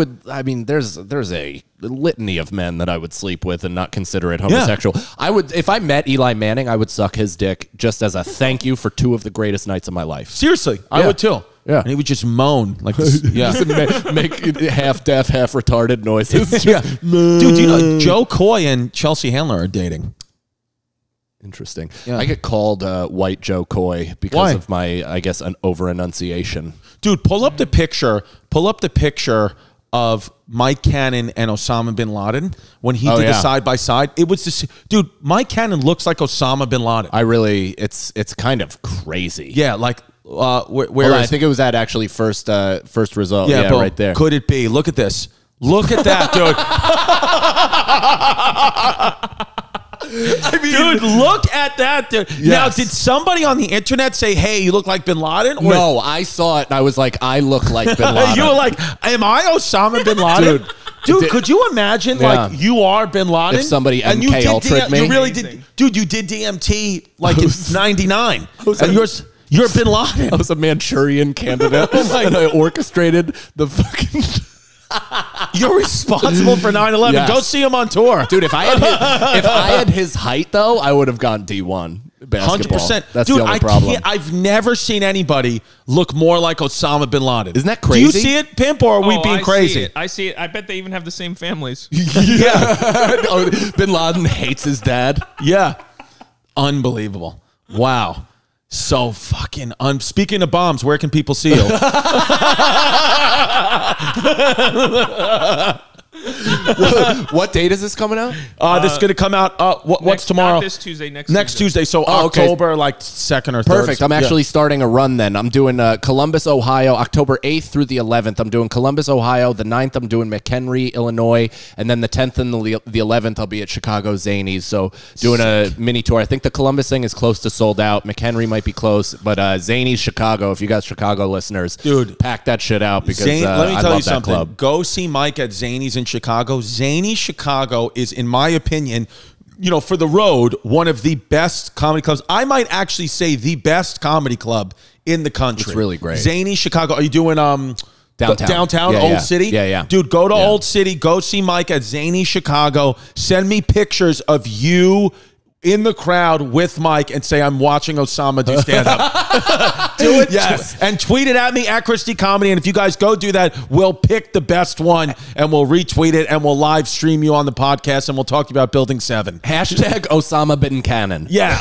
mean, there's a litany of men that I would sleep with and not consider it homosexual. Yeah. I would, if I met Eli Manning, I would suck his dick just as a thank you for 2 of the greatest nights of my life. Seriously, I would too. Yeah, and he would just moan like this. Yeah, make half deaf, half retarded noises. Yeah, dude, you know Joe Coy and Chelsea Handler are dating. Interesting. Yeah. I get called White Joe Coy because of my, I guess, an over enunciation. Dude, pull up the picture. Pull up the picture of Mike Cannon and Osama bin Laden when he did the side by side. It was this dude. Mike Cannon looks like Osama bin Laden. It's kind of crazy. Yeah, like. Where I think it was that actually first result. Yeah, right there. Could it be? Look at this. Look at that, dude. I mean, dude, look at that, dude. Yes. Now, did somebody on the internet say, "Hey, you look like Bin Laden"? Or no, I saw it and I was like, "I look like Bin Laden." You were like, "Am I Osama bin Laden?" Dude, could you imagine like you are Bin Laden? If somebody MK Ultra'd me, you really did, dude. You did DMT like in '99, and you're Bin Laden. I was a Manchurian candidate, and I orchestrated the fucking. You're responsible for 9/11. Yes. Go see him on tour, dude. If I had his height, though, I would have gone D1 basketball. 100%. That's the only problem. I've never seen anybody look more like Osama bin Laden. Isn't that crazy? Do you see it, Pimp, or are we being crazy? I see it. I bet they even have the same families. Yeah. Bin Laden hates his dad. Yeah. Unbelievable. Wow. So fucking speaking of bombs, where can people see you? What date is this coming out? This is going to come out. What's tomorrow? Not this Tuesday. Next Tuesday. So October, like 2nd or 3rd. Perfect. I'm actually starting a run then. I'm doing Columbus, Ohio, October 8th through the 11th. I'm doing Columbus, Ohio. The 9th, I'm doing McHenry, Illinois. And then the 10th and the 11th, I'll be at Chicago Zanies. So doing a mini tour. I think the Columbus thing is close to sold out. McHenry might be close. But Zanies, Chicago, if you got Chicago listeners, dude, pack that shit out because let me tell you something. Club. Go see Mike at Zanies in Chicago. Zanies Chicago is, in my opinion, for the road, one of the best comedy clubs. I might actually say the best comedy club in the country. It's really great. Zanies Chicago. Are you doing downtown, yeah, Old City? Yeah. Dude, go to Old City. Go see Mike at Zanies Chicago. Send me pictures of you in the crowd with Mike and say, I'm watching Osama do stand-up. Do it. Yes. And tweet it at me at Christy Comedy. And if you guys go do that, we'll pick the best one and we'll retweet it and we'll live stream you on the podcast and we'll talk to you about Building 7. Hashtag Osama bin Cannon. Yeah.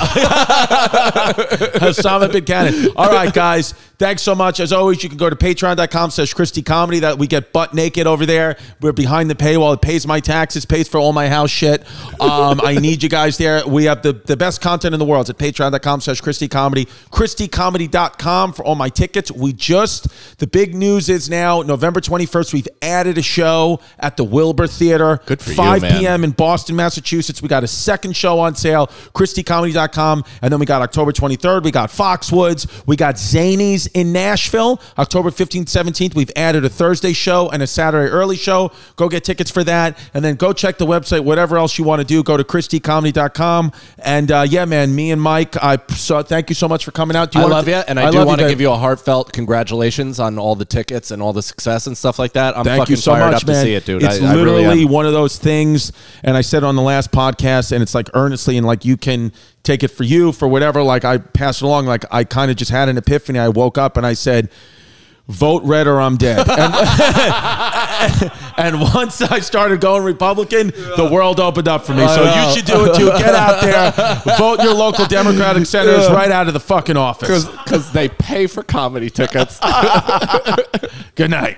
Osama bin Cannon. All right, guys. Thanks so much. As always, you can go to patreon.com/ChristyComedy. That we get butt naked over there. We're behind the paywall. It pays my taxes, pays for all my house shit. I need you guys there. We have the best content in the world at patreon.com/ChristyComedy. ChristyComedy.com for all my tickets. The big news is now, November 21st, we've added a show at the Wilbur Theater. Good for you, 5 man. p.m. in Boston, Massachusetts. We got a second show on sale, ChristyComedy.com. And then we got October 23rd. We got Foxwoods. We got Zanies in Nashville, October 15th, 17th. We've added a Thursday show and a Saturday early show. Go get tickets for that. And then go check the website. Whatever else you want to do, go to ChristyComedy.com. And yeah, man, me and Mike, thank you so much for coming out. I love you, and I do want to give you a heartfelt congratulations on all the tickets and all the success and stuff like that. I'm fucking fired up to see it, dude. It's literally one of those things, and I said on the last podcast, and it's like earnestly, and like you can take it for you, for whatever, like I pass it along, like I kind of just had an epiphany. I woke up and I said, vote red or I'm dead. And once I started going Republican, the world opened up for me. So you should do it too. Get out there, vote your local Democratic senators right out of the fucking office. Because they pay for comedy tickets. Good night.